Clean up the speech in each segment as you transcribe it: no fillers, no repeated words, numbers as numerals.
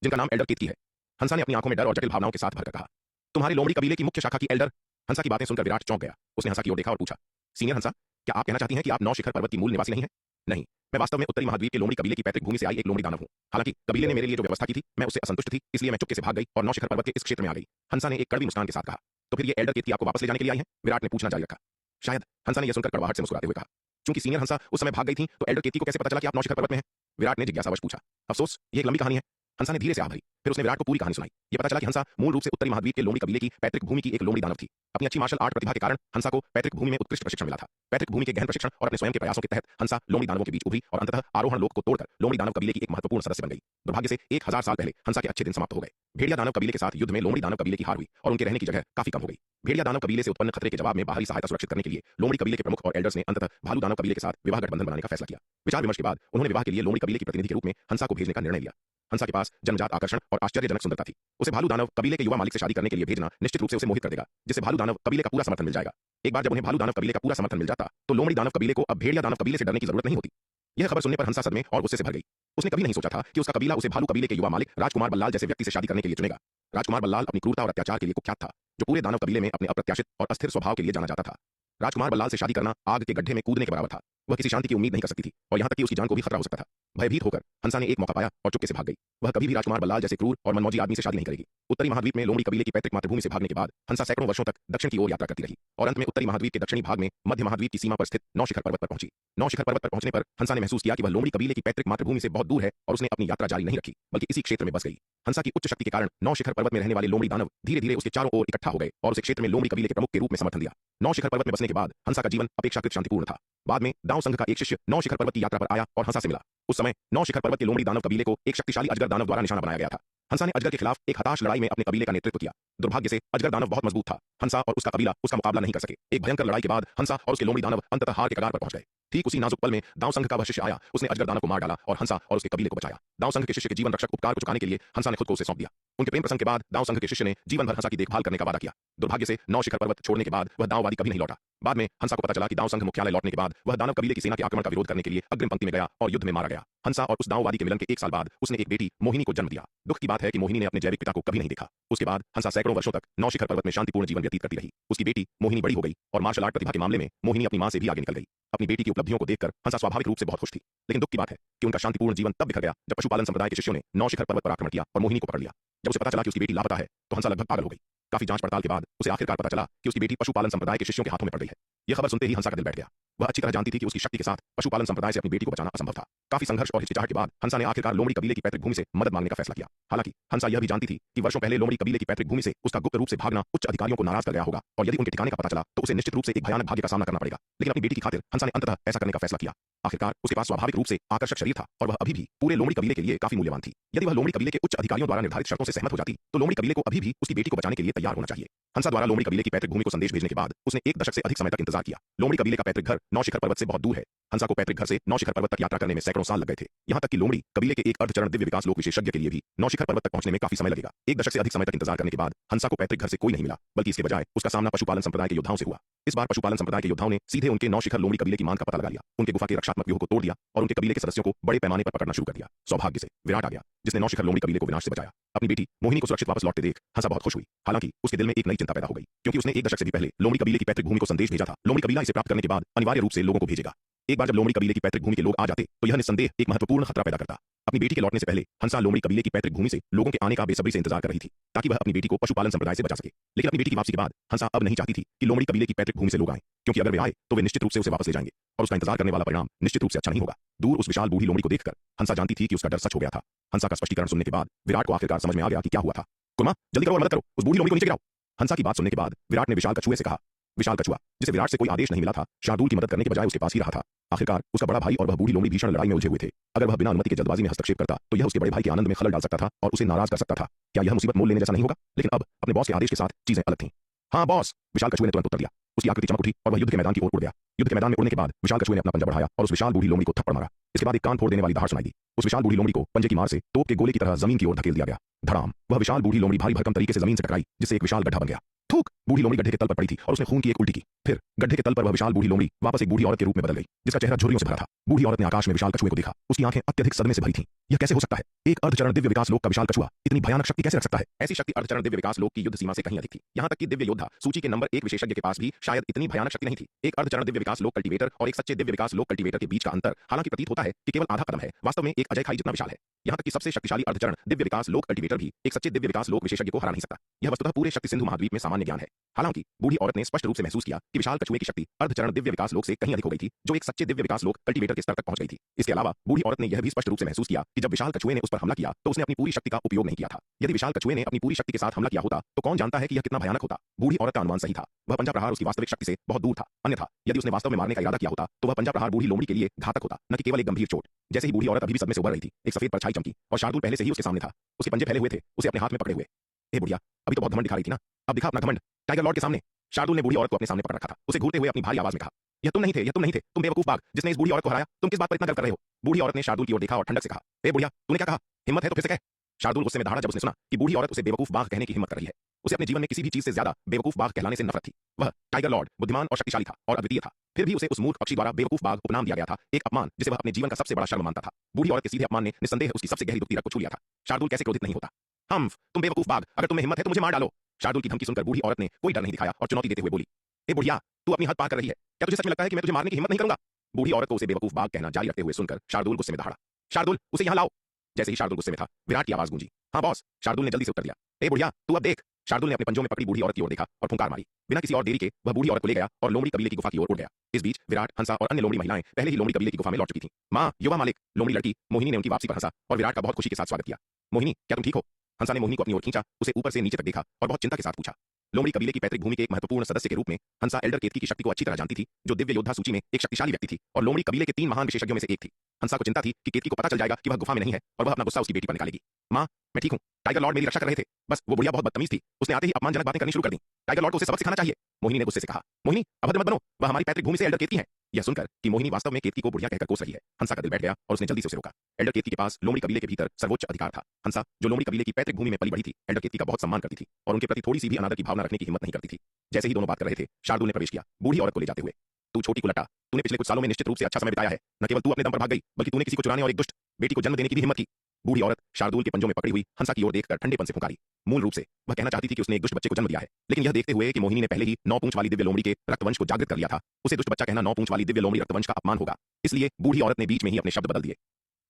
जिनका नाम एल्डर केतकी है। हंसा ने अपनी आंखों में डर और जटिल भावनाओं के साथ भरकर कहा, तुम्हारी लोमड़ी कबीले की मुख्य शाखा की एल्डर। हंसा की बातें सुनकर विराट चौंक गया। उसने हंसा की ओर देखा और पूछा, सीनियर हंसा, क्या आप कहना चाहती हैं कि आप नौ शिखर पर्वत की मूल निवासी नहीं हैं? नहीं, मैं वास्तव में उत्तरी महाद्वीप के लोमड़ी कबीले की पैतृक भूमि से आई एक लोमड़ी दानव हूं। हालांकि कबीले ने मेरे लिए जो व्यवस्था की थी, मैं उससे असंतुष्ट थी, इसलिए मैं चुपके से भाग गई और नौ शिखर पर्वत के इस क्षेत्र में आ गई। हंसा ने एक कड़वी मुस्कान के साथ कहा, तो फिर ये एल्डर केतकी आपको वापस ले जाने के लिए आई है? विराट ने पूछना जारी रखा। शायद। हंसा ने यह सुनकर कड़वाहट से मुस्कुराते हुए कहा, चूंकि सीनियर हंसा उस समय भाग गई थी, तो एल्डर केतकी को कैसे पता चला कि आप नौ शिखर पर्वत में हैं? विराट ने जिज्ञासावश पूछा। अफसोस, ये एक लंबी कहानी है। हंसा ने धीरे से आह भरी। फिर उसने विराट को पूरी कहानी सुनाई। ये पता चला कि हंसा मूल रूप से उत्तरी महाद्वीप के लोमड़ी कबीले की पैतृक भूमि की एक लोमड़ी दानव थी। अपनी अच्छी मार्शल आर्ट प्रतिभा के कारण हंसा को पैतृक भूमि में उत्कृष्ट प्रशिक्षण मिला था। पैतृक भूमि के गहन प्रशिक्षण और अपने स्वयं के प्रयासों के तहत हंसा लोमड़ी दानवों के बीच उभरी और अंततः आरोहण लोक को तोड़कर लोमड़ी दानव कबीले की एक महत्वपूर्ण सदस्य बन गई। दुर्भाग्य से 1000 साल पहले हंसा के अच्छे दिन समाप्त हो गए। भेड़िया दानव कबीले के साथ युद्ध में लोमड़ी दानव कबीले की हार हुई और उनके रहने की जगह काफी कम हो गई। भेड़िया दानव कबीले से उत्पन्न खतरे के जवाब में बाहरी सहायता सुरक्षित करने के लिए लोमड़ी कबीले के प्रमुख और एल्डर्स ने अंततः भालू दानव कबीले के साथ विवाह गठबंधन बनाने का फैसला किया। विचार विमर्श के बाद उन्होंने विवाह के लिए लोमड़ी कबीले की प्रतिनिधि के रूप में हंसा को भेजने का निर्णय लिया। हंसा के पास जन्मजात आकर्षण और आश्चर्यजनक सुंदरता थी। उसे भालू दानव कबीले के युवा मालिक से शादी करने के लिए भेजना निश्चित रूप से उसे मोहित कर देगा, जिससे भालू दानव कबीले का पूरा समर्थन मिल जाएगा। एक बार जब उन्हें भालू दानव कबीले का पूरा समर्थन मिल जाता, तो लोमड़ी दानव कबीले को अब भेड़िया दानव कबीले से डरने की जरूरत नहीं होती। यह खबर सुनने पर हंसा सदमे और गुस्से से भर गई। उसने कभी नहीं सोचा था कि उसका कबीला उसे भालू कबीले के युवा मालिक राजकुमार बल्लाल जैसे व्यक्ति से शादी करने के लिए चुनेगा। राजकुमार बल्लाल अपनी क्रूरता और अत्याचार के लिए कुख्यात था, जो पूरे दानव कबीले में अपने अप्रत्याशित और अस्थिर स्वभाव के लिए जाना जाता था। राजकुमार बल्लाल से शादी करना आग के गड्ढे में कूदने के बराबर था। वह किसी शांति की उम्मीद नहीं कर सकती थी और यहां तक कि उसकी जान को भी खतरा हो सकता था। भयभीत होकर हंसा ने एक मौका पाया और चुपके से भाग गई। वह कभी भी राजकुमार बल्लाल जैसे क्रूर और मनमौजी आदमी से शादी नहीं करेगी। उत्तरी महाद्वीप में लोमड़ी कबीले की पैतृक मातृभूमि से भागने के बाद हंसा सैकड़ों वर्षों तक दक्षिण की ओर यात्रा करती रही और अंत में उत्तरी महाद्वीप के दक्षिणी भाग में मध्य महाद्वीप की सीमा पर स्थित नौ शिखर पर्वत पर पहुंची। नौ शिखर पर्वत पर पहुंचने पर हंसा ने महसूस किया कि वह लोमड़ी कबीले की पैतृक मातृभूमि से बहुत दूर है और उसने अपनी यात्रा जारी नहीं रखी, बल्कि इसी क्षेत्र में बस गई। हंसा की उच्च शक्ति के कारण नौ शिखर पर्वत में रहने वाले लोमड़ी दानव धीरे धीरे उसके चारों ओर इकट्ठा हो गए और उसे क्षेत्र में लोमड़ी कबीले के प्रमुख के रूप में समर्थन दिया। नौ शिखर पर्वत में बसने के बाद हंसा का जीवन अपेक्षाकृत शांतिपूर्ण था। बाद में दाव संघ का एक शिष्य नौ शिखर पर्वत की यात्रा पर आया और हंसा से मिला। उस समय नौ शिखर पर्वत के लोमड़ी दानव कबीले को एक शक्तिशाली अजगर दानव द्वारा निशाना बनाया गया था। हंसा ने अजगर के खिलाफ एक हताश लड़ाई में अपने कबीले का नेतृत्व किया। दुर्भाग्य से अजगर दानव बहुत मजबूत था। हंसा और उसका कबीला उसका मुकाबला नहीं कर सके। एक भयंकर लड़ाई के बाद हंसा और उसके लोमड़ी दानव अंततः हार के कगार पर पहुंच गए। ठीक उसी नाजुक पल में दाव संघ का वह शिष्य आया। उसने अजगर दानव को मार डाला और हंसा और उसके कबीले को बचाया। दाव संघ के शिष्य के जीवन रक्षक उपकार को चुकाने के लिए हंसा ने खुद को उसे सौंप दिया। उनके प्रेम प्रसंग के बाद दाव संघ के शिष्य ने जीवन भर हंसा की देखभाल करने का वादा किया। दुर्भाग्य से नौ शिखर पर्वत छोड़ने के बाद वह दाववादी कभी नहीं लौटा। बाद में हंसा को पता चला कि दाव संघ मुख्यालय लौटने के बाद वह दानव कबीले की सेना के आक्रमण का विरोध करने के लिए अग्रिम पंक्ति में गया और युद्ध में मारा गया। हंसा और उस दाववादी के मिलन के 1 साल बाद उसने एक बेटी मोहिनी को जन्म दिया। दुख की बात है कि मोहिनी ने अपने जैविक पिता को कभी नहीं देखा। उसके बाद हंसा सैकड़ों वर्षों तक नौ शिखर पर्वत में शांतिपूर्ण जीवन व्यतीत करती रही। उसकी बेटी मोहिनी बड़ी हो गई और मार्शल आर्ट प्रतिभा के मामले में मोहिनी अपनी मां से भी आगे निकल गई। अपनी बेटी की उपलब्धियों को देखकर हंसा स्वाभाविक रूप से बहुत खुश थी, लेकिन दुख की बात है कि उनका शांतिपूर्ण जीवन तब बिखर गया जब पशुपालन संप्रदाय के शिष्यों ने नौ शिखर पर्वत पर आक्रमण किया और मोहिनी को पकड़ लिया। जब उसे पता चला कि उसकी बेटी लापता है, तो हंसा लगभग पागल हो गई। काफी जांच पड़ताल के बाद उसे आखिरकार पता चला कि उसकी बेटी पशुपालन संप्रदाय के शिष्यों के हाथों में पड़ गई है। यह खबर सुनते ही हंसा का दिल बैठ गया। वह अच्छी तरह जानती थी कि उसकी शक्ति के साथ पशुपालन संप्रदाय से अपनी बेटी को बचाना असंभव था। काफी संघर्ष और हिचकिचाहट के बाद हंसा ने आखिरकार लोमड़ी कबीले की पैतृक भूमि से मदद मांगने का फैसला किया। हालांकि हंसा यह भी जानती थी कि वर्षों पहले लोमड़ी कबीले की पैतृक भूमि से उसका गुप्त रूप से भागना उच्च अधिकारियों को नाराज कर गया होगा और यदि उनके ठिकाने का पता चला तो उसे निश्चित रूप से एक भयानक भाग्य का सामना करना पड़ेगा। लेकिन अपनी बेटी की खातिर हंसा ने अंततः ऐसा करने का फैसला किया। आखिरकार उसके पास स्वाभाविक रूप से आकर्षक शरीर था और वह अभी भी पूरे लोमड़ी कबीले के लिए काफी मूल्यवान थी। यदि वह लोमड़ी कबीले के उच्च अधिकारियों द्वारा निर्धारित शर्तों से सहमत हो जाती, तो लोमड़ी कबीले को अभी भी उसकी बेटी को बचाने के लिए तैयार होना चाहिए। हंसा द्वारा लोमड़ी कबीले की पैतृक भूमि को संदेश भेजने के बाद उसने 1 दशक से अधिक समय तक इंतजार किया। लोमड़ी कबीले का पैतृक घर नौ शिखर पर्वत से बहुत दूर है। हंसा को पैतृक घर से नौ शिखर पर्वत तक यात्रा करने में सैकड़ों साल लग गए थे। यहाँ तक कि लोमड़ी कबीले के एक अर्धचरण दिव्य विकास लोक विशेषज्ञ के लिए भी नौ शिखर पर्वत तक पहुंचने में काफी समय लगेगा। 1 दशक से अधिक समय तक इंतजार करने के बाद हंसा को पैतृक घर से कोई नहीं मिला, बल्कि इसके बजाय उसका सामना पशुपालन संप्रदाय के योद्धाओं से हुआ। इस बार पशुपालन संप्रदाय के योद्धाओं ने सीधे उनके नौ शिखर लोमड़ी कबीले की मान का पता लगा लिया। उनके गुफा के रक्षात्मक व्यूह को तोड़ दिया और उनके कबीले के सदस्यों को बड़े पैमाने पर पकड़ना शुरू कर दिया। सौभाग्य से विराट आ गया, जिसने नौ शिखर लोमड़ी कबीले को विनाश से बचाया। अपनी बेटी मोहिनी को सुरक्षित वापस लौटते देख हंसा बहुत खुश हुई। हालांकि उसके दिल में एक नई चिंता पैदा हो गई, क्योंकि उसने 1 दशक से भी पहले लोमड़ी कबीले की पैतृक भूमि को संदेश भेजा था। लोमड़ी कबीला इसे प्राप्त करने के बाद अनिवार्य रूप से लोगों को भेजेगा। एक बार जब लोमड़ी कबीले की पैतृक भूमि के लोग आ जाते, तो यह निस्संदेह एक महत्वपूर्ण खतरा पैदा करता। अपनी बेटी के लौटने से पहले हंसा लोमड़ी कबीले की पैतृक भूमि से लोगों के आने का बेसब्री से इंतजार कर रही थी, ताकि वह अपनी बेटी को पशुपालन संप्रदाय से बचा सके। लेकिन अपनी बेटी की वापसी के बाद हंसा अब नहीं चाहती थी कि लोमड़ी कबीले की पैतृक भूमि से लोग आए, क्योंकि अगर वे आए तो वे निश्चित रूप से उसे वापस ले जाएंगे और उसका इंतजार करने वाला परिणाम निश्चित रूप से अच्छा नहीं होगा। दूर उस विशाल बूढ़ी लोमड़ी को देखकर हंसा जानती थी कि उसका डर सच हो गया था। हंसा का स्पष्टीकरण सुनने के बाद विराट को आखिरकार समझ में आ गया कि क्या हुआ था। कुर्मा, जल्दी करो और मदद करो, उस बूढ़ी लोमड़ी को नीचे गिराओ। हंसा की बात सुनने के बाद विराट ने विशाल कछुए से कहा। विशाल कछुआ, जिसे विराट से कोई आदेश नहीं मिला था, शार्दूल की मदद करने के बजाय उसके पास ही रहा था। आखिरकार उसका बड़ा भाई और वह बूढ़ी लोमड़ी भीषण लड़ाई में उलझे हुए थे। अगर वह बिना अनुमति के जल्दबाजी में हस्तक्षेप करता, तो यह उसके बड़े भाई के आनंद में खलल डाल सकता था और उसे नाराज कर सकता था। क्या यह मुसीबत मोल लेने जैसा नहीं होगा? लेकिन अब अपने बॉस के आदेश के साथ चीजें अलग थीं। हाँ बॉस, विशाल कछुए ने तुरंत उत्तर दिया। उसकी आकृति चमक उठी और वह युद्ध के मैदान की ओर उड़ गया। युद्ध के मैदान में उड़ने के बाद विशाल कछुए ने अपना पंजा बढ़ाया और उस विशाल बूढ़ी लोमड़ी को थप्पड़ मारा। इसके बाद एक कान फोड़ देने वाली दहाड़ सुनाई दी। उस विशाल बूढ़ी लोमड़ी को पंजे की मार से तोप के गोले की तरह जमीन की ओर धकेल दिया गया। धड़ाम, वह विशाल बूढ़ी लोमड़ी भारी भरकम तरीके से जमीन से टकराई, जिससे एक विशाल गड्ढा बन गया। थूक। बूढ़ी लोमड़ी गड्ढे के तल पर पड़ी थी और उसने खून की एक उल्टी की। फिर गड्ढे के तल पर वह विशाल बूढ़ी लोमड़ी वापस एक बूढ़ी औरत के रूप में बदल गई, जिसका चेहरा झुर्रियों से भरा था। बूढ़ी औरत ने आकाश में विशाल कछुए को देखा। उसकी आंखें अत्यधिक सदमे से भरी थीं। यह कैसे हो सकता है? एक अर्धचरण दिव्य विकास लोक का विशाल कछुआ इतनी भयानक शक्ति कैसे रख सकता है? ऐसी शक्ति अर्धचरण दिव्य विकास लोक की युद्ध सीमा से कहीं अधिक थी। यहाँ तक कि दिव्य योद्धा सूची के नंबर 1 विशेषज्ञ के पास भी शायद इतनी भयानक शक्ति नहीं थी। एक अर्धचरण दिव्य विकास लोक कल्टीवेटर और एक सच्चे दिव्य विकास लोक कल्टीवेटर के बीच का अंतर हालांकि प्रतीत होता है कि केवल आधा कदम है, वास्तव में एक अजय खाई जितना विशाल है। यहाँ तक कि सबसे शक्तिशाली अर्धचरण दिव्य विकास लोक कल्टीवेटर भी एक सच्चे दिव्य विकास लोक विशेषज्ञ को हरा नहीं सकता। यह वस्तुतः पूरे शक्ति सिंधु महाद्वीप में सामान्य ज्ञान है। हालांकि बूढ़ी औरत ने स्पष्ट रूप से महसूस किया कि विशाल कछुए की शक्ति अर्धचरण दिव्य विकास लोक से कहीं अधिक हो गई थी, जो एक सच्चे दिव्य विकास लोक कल्टीवेटर के स्तर तक पहुंच गई थी। इसके अलावा बूढ़ी औरत ने यह भी स्पष्ट रूप से महसूस किया कि जब विशाल कछुए ने उस पर हमला किया तो उसने अपनी पूरी शक्ति का उपयोग नहीं किया था। यदि विशाल कछुए ने अपनी पूरी शक्ति के साथ हमला किया होता तो कौन जानता है कि यह कितना भयानक होता। बूढ़ी औरत का अनुमान सही था। वह पंजा प्रहार उसकी वास्तविक शक्ति से बहुत दूर था। अन्यथा यदि उसने वास्तव में मारने का इरादा किया होता तो वह पंजा प्रहार बूढ़ी लोमड़ी के लिए घातक होता, न कि केवल एक गंभीर चोट। जैसे ही बूढ़ी औरत अभी भी सदमे से उबर रही थी, एक सफेद परछाई चमकी और शार्दुल पहले से ही उसके सामने था। उसके पंजे फैले हुए थे, उसे अपने हाथ में पकड़े हुए। ए बुढ़िया, अभी तो बहुत घमंड दिखा रही थी ना, अब दिखा अपना घमंड टाइगर लॉर्ड के सामने। शार्दुल ने बूढ़ी औरत को अपने सामने पकड़ रखा था। उसे घूरते हुए अपनी भारी आवाज में कहा, यह तुम नहीं थे, यह तुम नहीं थे, तुम बेवकूफ बाघ जिसने इस बूढ़ी औरत को हराया। तुम किस बात पर इतना गर्व कर रहे हो? बूढ़ी औरत ने शार्दुल की ओर देखा और ठंडक से कहा, ए बुढ़िया, तूने क्या कहा? हिम्मत है तो फिर से कह। शार्दुल गुस्से में दहाड़ा जब उसने सुना कि बूढ़ी औरत उसे बेवकूफ बाघ कहने की हिम्मत कर रही है। उसे अपने जीवन में किसी भी चीज से ज्यादा बेवकूफ बाघ कहलाने से नफरत थी। वह टाइगर लॉर्ड बुद्धिमान और शक्तिशाली था और अद्वितीय था। फिर भी उसे उस मूर्ख पक्षी द्वारा बेवकूफ बाघ उपनाम दिया गया था, एक अपमान जिसे वह अपने जीवन का सबसे बड़ा शर्म मानता था। बूढ़ी औरत के सीधे अपमान ने निस्संदेह उसकी सबसे गहरी दुखती रग को छू लिया था। शार्दुल कैसे क्रोधित नहीं होता? हम तुम बेवकूफ बाघ, अगर तुम्हें हिम्मत है तो मुझे मार डालो। शार्दुल की धमकी सुनकर बूढ़ी औरत ने कोई डर नहीं दिखाया और चुनौती देते हुए बोली, ए बुढ़िया, तू अपनी हद पार कर रही है। क्या तुझे सच में लगता है कि मैं तुझे मारने की हिम्मत नहीं करूंगा? बूढ़ी औरत को उसे बेवकूफ बाघ कहना जारी रखते हुए सुनकर शार्दुल गुस्से में दहाड़ा। शार्दुल, उसे यहाँ लाओ। जैसे ही शार्दुल गुस्से में था, विराट की आवाज गूंजी। हाँ बॉस, शार्दुल ने जल्दी से उत्तर दिया। ए बुढ़िया, तू अब देख। शार्दुल ने अपने पंजों में पकड़ी बूढ़ी औरत की ओर देखा और फुंकार मारी। बिना किसी और देरी के वह बूढ़ी औरत को ले गया और लोमड़ी कबीले की गुफा की ओर उड़ गया। इस बीच विराट, हंसा और अन्य लोमड़ी महिलाएं पहले ही लोमड़ी कबीले की गुफा में लौट चुकी थीं। मां, युवा मालिक, लोमड़ी लड़की मोहिनी ने उनकी वापसी पर हंसा और विराट का बहुत खुशी के साथ स्वागत किया। मोहिनी, क्या तुम ठीक हो? हंसा ने मोहिनी को अपनी ओर खींचा, उसे ऊपर से नीचे तक देखा और बहुत चिंता के साथ पूछा। लोमड़ी कबीले की पैतृक भूमि के एक महत्वपूर्ण सदस्य के रूप में हंसा एल्डर केतकी की शक्ति को अच्छी तरह जानती थी, जो दिव्य योद्धा सूची में एक शक्तिशाली व्यक्ति थी और लोमड़ी कबीले के 3 महान विशेषज्ञों में से एक थी। हंसा को चिंता थी कि केतकी को पता चल जाएगा कि वह गुफा में नहीं है और वह अपना गुस्सा उसकी बेटी पर निकालेगी। मां, मैं ठीक हूं। टाइगर लॉर्ड मेरी रक्षा कर रहे थे, बस वो बुढ़िया बहुत बदतमीज थी। उसने आते ही अपमानजनक बातें करनी शुरू कर दी। टाइगर लॉर्ड को उसे सबक सिखाना चाहिए। मोहिनी ने गुस्से से कहा। मोहिनी, अभद्र मत बनो, वह हमारी पैतृक भूमि से एल्डर केतकी है। यह सुनकर कि मोहिनी वास्तव में केतकी को बुढ़िया कहकर कोस रही है, हंसा का दिल बैठ गया और उसने जल्दी से उसे रोका। एल्डर केतकी के पास लोमड़ी कबीले के भीतर सर्वोच्च अधिकार था। हंसा, जो लोमड़ी कबीले की पैतृक भूमि में पली बढ़ी थी, एल्डर केतकी का बहुत सम्मान करती थी और उनके प्रति थोड़ी सी भी अनादर की भावना रखने की हिम्मत नहीं करती थी। जैसे ही दोनों बात कर रहे थे, शार्दुल ने प्रवेश किया, बूढ़ी औरत को ले जाते हुए। तू छोटी कुलटा, तूने पिछले कुछ सालों में निश्चित रूप से अच्छा समय बिताया है। न केवल तू अपने दम पर भाग गई, बल्कि तूने किसी को चुराने और एक दुष्ट बेटी को जन्म देने की भी हिम्मत की। बूढ़ी औरत शार्दुल के पंजों में पकड़ी हुई हंसा की ओर देखकर ठंडेपन से पुकारी। मूल रूप से वह कहना चाहती थी कि उसने एक दुष्ट बच्चे को जन्म दिया है, लेकिन यह देखते हुए कि मोहिनी ने पहले ही 9 पूंछ वाली दिव्य लोमड़ी के रक्तवंश को जागृत कर लिया था, उसे दुष्ट बच्चा कहना 9 पूंछ वाली दिव्य लोमड़ी रक्तवंश का अपमान होगा। इसलिए बूढ़ी औरत ने बीच में ही अपने शब्द बदल दिए।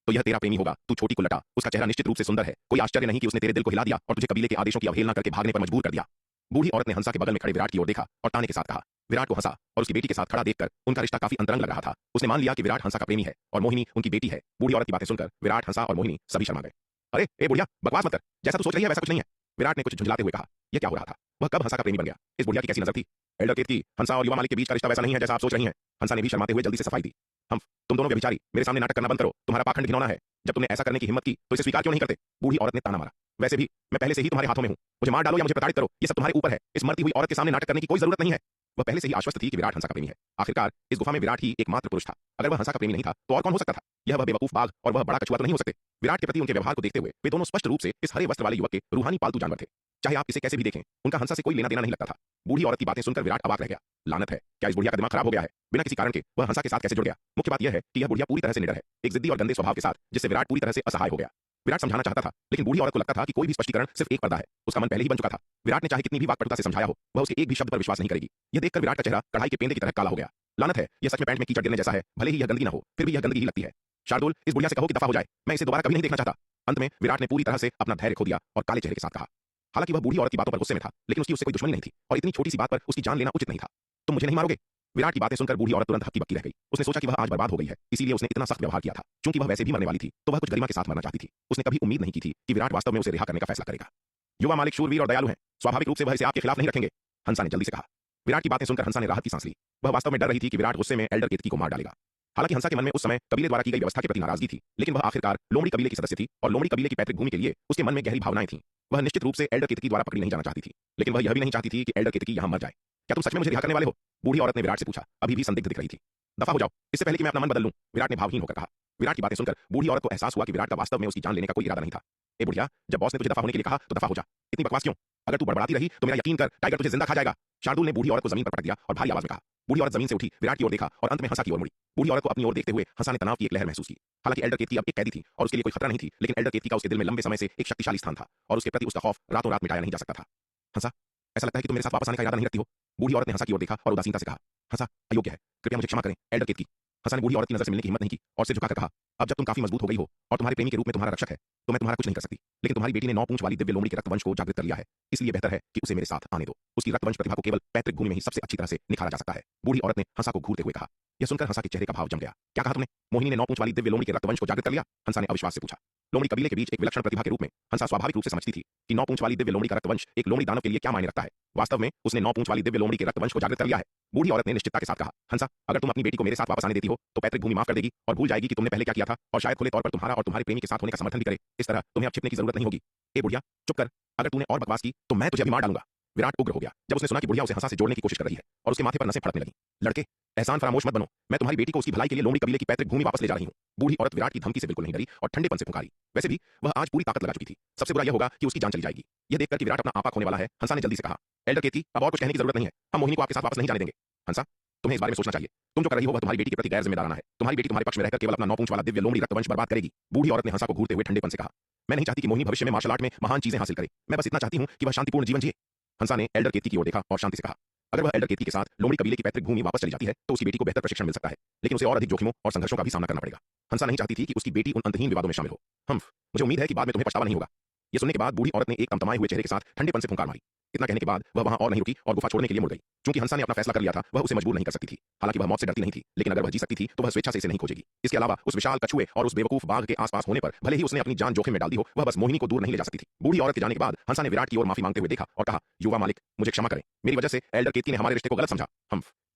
तो यह तेरा प्रेमी होगा, तू छोटी कुलटा। उसका चेहरा निश्चित रूप से सुंदर है, कोई आश्चर्य नहीं कि उसने तेरे दिल को हिला दिया और तुझे कबीले के आदेशों की अवहेलना करके भागने पर मजबूर कर दिया। बूढ़ी औरत ने हंसा के बगल में खड़े विराट की ओर देखा और ताने के साथ कहा। विराट को हंसा और उसकी बेटी के साथ खड़ा देखकर उनका रिश्ता काफी अंतरंग लग रहा था। उसने मान लिया कि विराट हंसा का प्रेमी है और मोहिनी उनकी बेटी है। बूढ़ी औरत की बातें सुनकर विराट, हंसा और मोहिनी सभी शर्मा गए। अरे ए बुढ़िया, बकवास मत कर, जैसा तू सोच रही है वैसा कुछ नहीं है। विराट ने कुछ झुंझलाते हुए कहा। यह क्या हो रहा था? वह कब हंसा का प्रेमी बन गया? इस बुढ़िया की कैसी नजर थी? एल्डर केतकी, हंसा और युवा मालिक के बीच का रिश्ता वैसा नहीं है जैसा आप सोच रही हैं। हंसा ने भी शर्माते हुए जल्दी से सफाई दी। हम तुम दोनों व्यभिचारी, मेरे सामने नाटक करना बंद करो। तुम्हारा पाखंड घिनौना है। जब तुमने ऐसा करने की हिम्मत की तो इसे स्वीकार क्यों नहीं करते? बूढ़ी औरत ने ताना मारा। वैसे भी मैं पहले से ही तुम्हारे हाथों में हूं। मुझे मार डालो या मुझे प्रताड़ित करो, ये सब तुम्हारे ऊपर है। इस मरती हुई औरत के सामने नाटक करने की कोई जरूरत नहीं है। वह पहले से ही आश्वस्त थी कि विराट हंसा का प्रेमी है। आखिरकार इस गुफा में विराट ही एकमात्र पुरुष था। अगर वह हंसा का प्रेमी नहीं था तो और कौन हो सकता था? यह वह बेवकूफ बाघ और वह बड़ा कछुआ तो नहीं हो सकते। विराट के प्रति उनके व्यवहार को देखते हुए वे दोनों स्पष्ट रूप से इस हरे वस्त्र वाले युवक के रूहानी पालतू जानवर थे। चाहे आप इसे कैसे भी देखें, उनका हंसा से कोई लेना देना नहीं लगता था। बूढ़ी औरत की बातें सुनकर विराट अवाक रह गया। लानत है, क्या इस बुढ़िया का दिमाग खराब हो गया है? बिना किसी कारण के वह हंसा के साथ कैसे जुड़ गया? मुख्य बात यह है कि यह बुढ़िया पूरी तरह से निडर है, एक जिद्दी और गंदे स्वभाव के साथ, जिससे विराट पूरी तरह से असहाय हो गया। विराट समझाना चाहता था, लेकिन बूढ़ी औरत को लगता था कि कोई भी स्पष्टीकरण सिर्फ एक पर्दा है। उसका मन पहले ही बन चुका था। विराट ने चाहे कितनी भी वाक्पटुता से समझाया हो, वह उसके एक भी शब्द पर विश्वास नहीं करेगी। यह देखकर विराट का चेहरा कढ़ाई के पेंदे की तरह काला हो गया। लानत है, यह सच में पैंट में कीचड़ गिरने जैसा है। भले ही यह गंदगी न हो, फिर भी यह गंदगी ही लगती है। शार्दुल, इस बुढ़िया से कहो कि दफा हो जाए, मैं इसे दोबारा कभी नहीं देखना चाहता। अंत में विराट ने पूरी तरह से अपना धैर्य खो दिया और काले चेहरे के साथ कहा। हालांकि वह बूढ़ी औरत की बातों पर गुस्से में था, लेकिन उसकी उससे कोई दुश्मनी नहीं थी और इतनी छोटी सी बात पर उसकी जान लेना उचित नहीं था। तुम मुझे नहीं मारोगे? विराट की बातें सुनकर बूढ़ी औरत तुरंत हक्की बक्की रह गई। उसने सोचा कि वह आज बर्बाद हो गई है, इसीलिए उसने इतना सख्त व्यवहार किया था। क्योंकि वह वैसे भी मरने वाली थी, तो वह कुछ गरिमा के साथ मरना चाहती थी। उसने कभी उम्मीद नहीं की थी कि विराट वास्तव में उसे रिहा करने का फैसला करेगा। युवा मालिक शूरवीर और दयालु हैं, स्वाभाविक रूप से वह इसे आपके खिलाफ नहीं रखेंगे, हंसा ने जल्दी से कहा। विराट की बातें सुनकर हंसा ने राहत की सांस ली। वह वास्तव में डर रही थी कि विराट गुस्से में एल्डर केतकी को मार डालेगा। हालांकि हंसा के मन में उस समय कबीले द्वारा की गई व्यवस्था के प्रति नाराजगी थी, लेकिन वह आखिरकार लोमड़ी कबीले की सदस्य थी और लोमड़ी कबीले की पैतृक भूमि के लिए उसके मन में गहरी भावनाएं थीं। वह निश्चित रूप से एल्डर केतकी द्वारा पकड़ी नहीं जाना चाहती थी, लेकिन वह यह भी नहीं चाहती थी कि एल्डर केतकी यहां मर जाए। क्या तुम सच में मुझे रिहा करने वाले हो? बूढ़ी औरत ने विराट से पूछा, अभी भी संदिग्ध दिख रही थी। दफा हो जाओ, इससे पहले कि मैं अपना मन बदल लूं, विराट ने भावहीन होकर कहा। विराट की बातें सुनकर बूढ़ी औरत को एहसास हुआ कि विराट का वास्तव में उसकी जान लेने का कोई इरादा नहीं था। ए बुढ़िया, जब बॉस ने तुझे दफा होने के लिए कहा तो दफा हो जा। इतनी बकवास क्यों? अगर तू बड़बड़ाती रही तो मेरा यकीन कर टाइगर तुझे जिंदा खा जाएगा। शार्दुल ने बूढ़ी औरत को जमीन पर पटक दिया और भारी आवाज में कहा। बूढ़ी औरत जमीन से उठी, विराट की ओर देखा और अंत में हंसा की ओर मुड़ी। बूढ़ी औरत को अपनी ओर देखते हुए हंसा ने तनाव की एक लहर महसूस की। हालांकि एल्डर केतकी अब एक कैदी थी और उसके लिए कोई खतरा नहीं थी, लेकिन एल्डर केतकी का उसके दिल में लंबे समय से एक शक्तिशाली स्थान था और उसके प्रति उसका खौफ रातों रात मिटाया नहीं जा सकता था। हंसा, ऐसा लगता है कि तुम मेरे साथ वापस आने का इरादा नहीं रखती हो। बूढ़ी औरत ने हंसा की ओर देखा और उदासीनता से कहा। हंसा, अयोग्य है, कृपया मुझे क्षमा करें एल्डर केतकी। हंसा ने बूढ़ी औरत की नजर से मिलने की हिम्मत नहीं की और सिर झुकाकर कहा, अब जब तुम काफी मजबूत हो गई हो और तुम्हारे प्रेमी के रूप में तुम्हारा रक्षक है तो मैं तुम्हारा कुछ नहीं कर सकती, लेकिन तुम्हारी बेटी ने 9 पूंछ वाली दिव्य लोमड़ी के रक्तवंश को जागृत कर लिया है, इसलिए बेहतर है कि उसे मेरे साथ आने दो। उसकी रक्तवंश प्रतिभा को केवल पैतृक भूमि में ही सबसे अच्छी तरह से निखारा जा सकता है। बूढ़ी औरत ने हंसा को घूरते हुए कहा। यह सुनकर हंसा के चेहरे का भाव जम गया। क्या कहा तुमने? मोहिनी ने 9 पूंछ वाली दिव्य लोमड़ी के रक्तवंश को जागृत कर लिया? हंसा ने अविश्वास से पूछा। लोमड़ी कबीले के बीच एक विलक्षण प्रतिभा के रूप में हंसा स्वाभाविक रूप से समझती थी कि 9 पूंछ वाली दिव्य लोमड़ी का रक्तवंश एक लोमड़ी दानव के लिए क्या मायने रखता है। वास्तव में उसने 9 पूंछ वाली दिव्य लोमड़ी के रक्तवंश को जागृत कर लिया है। बूढ़ी औरत ने निश्चितता के साथ कहा। हंसा, अगर तुम अपनी बेटी को मेरे साथ वापस आने देती हो तो पैतृक भूमि माफ कर देगी और भूल जाएगी कि तुमने पहले क्या किया था और शायद खुले तौर पर तुम्हारा और तुम्हारे प्रेमी के साथ होने का समर्थन भी करे। इस तरह तुम्हें अब छिपने की जरूरत नहीं होगी। ए बुढ़िया, चुप कर, अगर तूने और बकवास की तो मैं तुझे अभी मार डालूंगा। विराट उग्र हो गया जब उसने सुना कि बुढ़िया उसे हंसा से जोड़ने की कोशिश कर रही है और उसके माथे पर नसें फड़कने लगी। लड़के, एहसान फरामोश मत बनो, मैं तुम्हारी बेटी को उसकी भलाई के लिए लोमड़ी कबीले की पैतृक भूमि वापस ले जा रही हूं। बूढ़ी औरत विराट की धमकी से बिल्कुल नहीं डरी और ठंडेपन से पुकारी। वैसे भी वह आज पूरी ताकत लगा चुकी थी। सबसे बुरा यह होगा कि उसकी जान चली जाएगी। यह देखकर कि विराट अपना आपा खोने वाला है, हंसा ने जल्दी से कहा। एल्डर केतकी, अब और कुछ कहने की जरूरत नहीं है, हम मोहिनी को आपके साथ वापस नहीं जाने देंगे। हंसा, तुम्हें इस बारे में सोचना चाहिए। तुम जो कर रही हो वह तुम्हारी बेटी के प्रति गैर जिम्मेदाराना है। तुम्हारी बेटी तुम्हारे पक्ष में रहकर केवल अपना 9 पूंछ वाला दिव्य लोमड़ी रक्तवंश बर्बाद करेगी। बूढ़ी औरत ने हंसा को घूरते हुए ठंडेपन से कहा। मैं नहीं चाहती कि मोहिनी भविष्य में मार्शल आर्ट में महान चीजें हासिल करे। मैं बस इतना चाहती हूं कि वह शांतिपूर्ण जीवन जिए। हंसा ने एल्डर केतकी की ओर देखा और शांति से कहा। अगर वह एल्डर केतकी के साथ लोमड़ी कबीले की पैतृक भूमि वापस चली जाती है तो उसकी बेटी को बेहतर प्रशिक्षण मिल सकता है, लेकिन उसे और अधिक जोखिमों और संघर्षों का भी सामना करना पड़ेगा। हंसा नहीं चाहती थी कि उसकी बेटी उन अंतहीन विवादों में शामिल हो। मुझे उम्मीद है कि बाद में तुम्हें पछतावा नहीं होगा। यह सुनने के बाद बूढ़ी औरत ने एक तमतमाए हुए चेहरे के साथ ठंडेपन से फुंकार मारी। इतना कहने के बाद वह वहां और नहीं रुकी और गुफा छोड़ने के लिए मुड़ गई। क्योंकि हंसा ने अपना फैसला कर लिया था, वह उसे मजबूर नहीं कर सकती थी। हालांकि वह मौत से डरती नहीं थी, लेकिन अगर वह जी सकती थी तो वह स्वेच्छा से इसे नहीं खोजेगी। इसके अलावा उस विशाल कछुए और उस बेवकूफ बाघ के आसपास होने पर भले ही उसने अपनी जान जोखिम में डाल दी हो, वह बस मोहिनी को दूर नहीं ले जा सकती थी। बूढ़ी औरत के जाने के बाद हंसा ने विराट की ओर माफी मांगते हुए देखा और कहा, युवा मालिक, मुझे क्षमा करें, मेरी वजह से एल्डर केतकी ने हमारे रिश्ते को गलत समझा।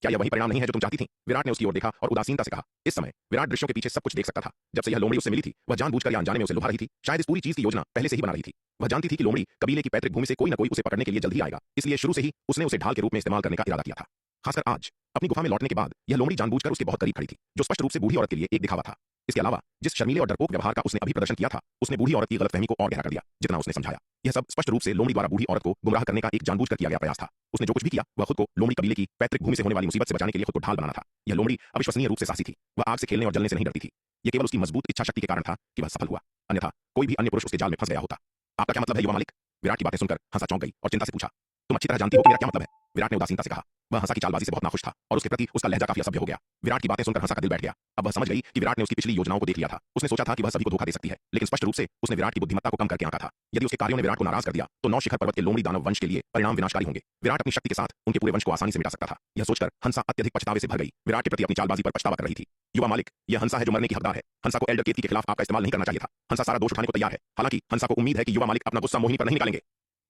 क्या यह वही परिणाम नहीं है जो तुम चाहती थी? विराट ने उसकी ओर देखा और उदासीनता से कहा। इस समय विराट दृश्यों के पीछे सब कुछ देख सकता था। जब से यह लोमड़ी उससे मिली थी, वह जानबूझकर या अनजाने में उसे लुभा रही थी। शायद इस पूरी चीज की योजना पहले से ही बना रही थी। वह जानती थी कि लोमड़ी कबीले की पैतृक भूमि से कोई न कोई उसे पकड़ने के लिए जल्द ही आएगा, इसलिए शुरू से ही उसने उसे ढाल के रूप में इस्तेमाल करने का इरादा किया था। खासकर आज अपनी गुफा में लौटने के बाद यह लोमड़ी जानबूझकर उसके बहुत करीब खड़ी थी, जो स्पष्ट रूप से बूढ़ी औरत के लिए एक दिखावा था। इसके अलावा जिस शर्मीले और डरपोक व्यवहार का उसने अभी प्रदर्शन किया था, उसने बूढ़ी औरत की गलतफहमी को और गहरा कर दिया। जितना उसने समझाया, यह सब स्पष्ट रूप से लोमड़ी द्वारा बूढ़ी औरत को गुमराह करने का एक जानबूझकर किया गया प्रयास था। उसने जो कुछ भी किया वह खुद को लोमड़ी कबीले की पैतृक भूमि से होने वाली मुसीबत से बचाने के लिए खुद को ढाल बनाना था। यह लोमड़ी अविश्वसनीय रूप से साहसी थी। वह आग से खेलने और जलने से नहीं डरती थी। यह केवल उसकी मजबूत इच्छा शक्ति के कारण था कि वह सफल हुआ, अन्यथा कोई भी अन्य पुरुष उसके जाल में फंस गया होता। आपका क्या मतलब है युवा मालिक? विराट की बातें सुनकर हंसा चौंक गई और चिंता से पूछा। तुम अच्छी तरह जानती हो कि मेरा क्या मतलब है, विराट ने उदासीनता से कहा। वह हंसा की चालबाजी से बहुत नाखुश था और उसके प्रति उसका लहजा काफी असभ्य हो गया। विराट की बातें सुनकर हंसा का दिल बैठ गया। अब वह समझ गई कि विराट ने उसकी पिछली योजनाओं को देख लिया था। उसने सोचा था कि वह सभी को धोखा दे सकती है, लेकिन स्पष्ट रूप से उसने विराट की बुद्धिमत्ता को कम करके आंका था। यदि उसके कार्यों ने विराट को नाराज कर दिया तो 9 शिखर पर्वत के लोमड़ी दानव वंश के लिए परिणाम विनाशकारी होंगे। विराट अपनी शक्ति के साथ उनके पूरे वंश को आसानी से मिटा सकता था। यह सोचकर हंसा अत्यधिक पछतावे से भर गई। विराट के प्रति अपनी चालबाजी पर पछतावा कर रही थी। युवा मालिक, यह हंसा है जो मरने की हकदार है। हंसा को एल्डर केतकी के खिलाफ आपका इस्तेमाल नहीं करना चाहिए था। हंसा सारा दोष उठाने को तैयार है। हालांकि हंसा को उम्मीद है कि युवा मालिक अपना गुस्सा मोहिनी पर नहीं निकालेंगे।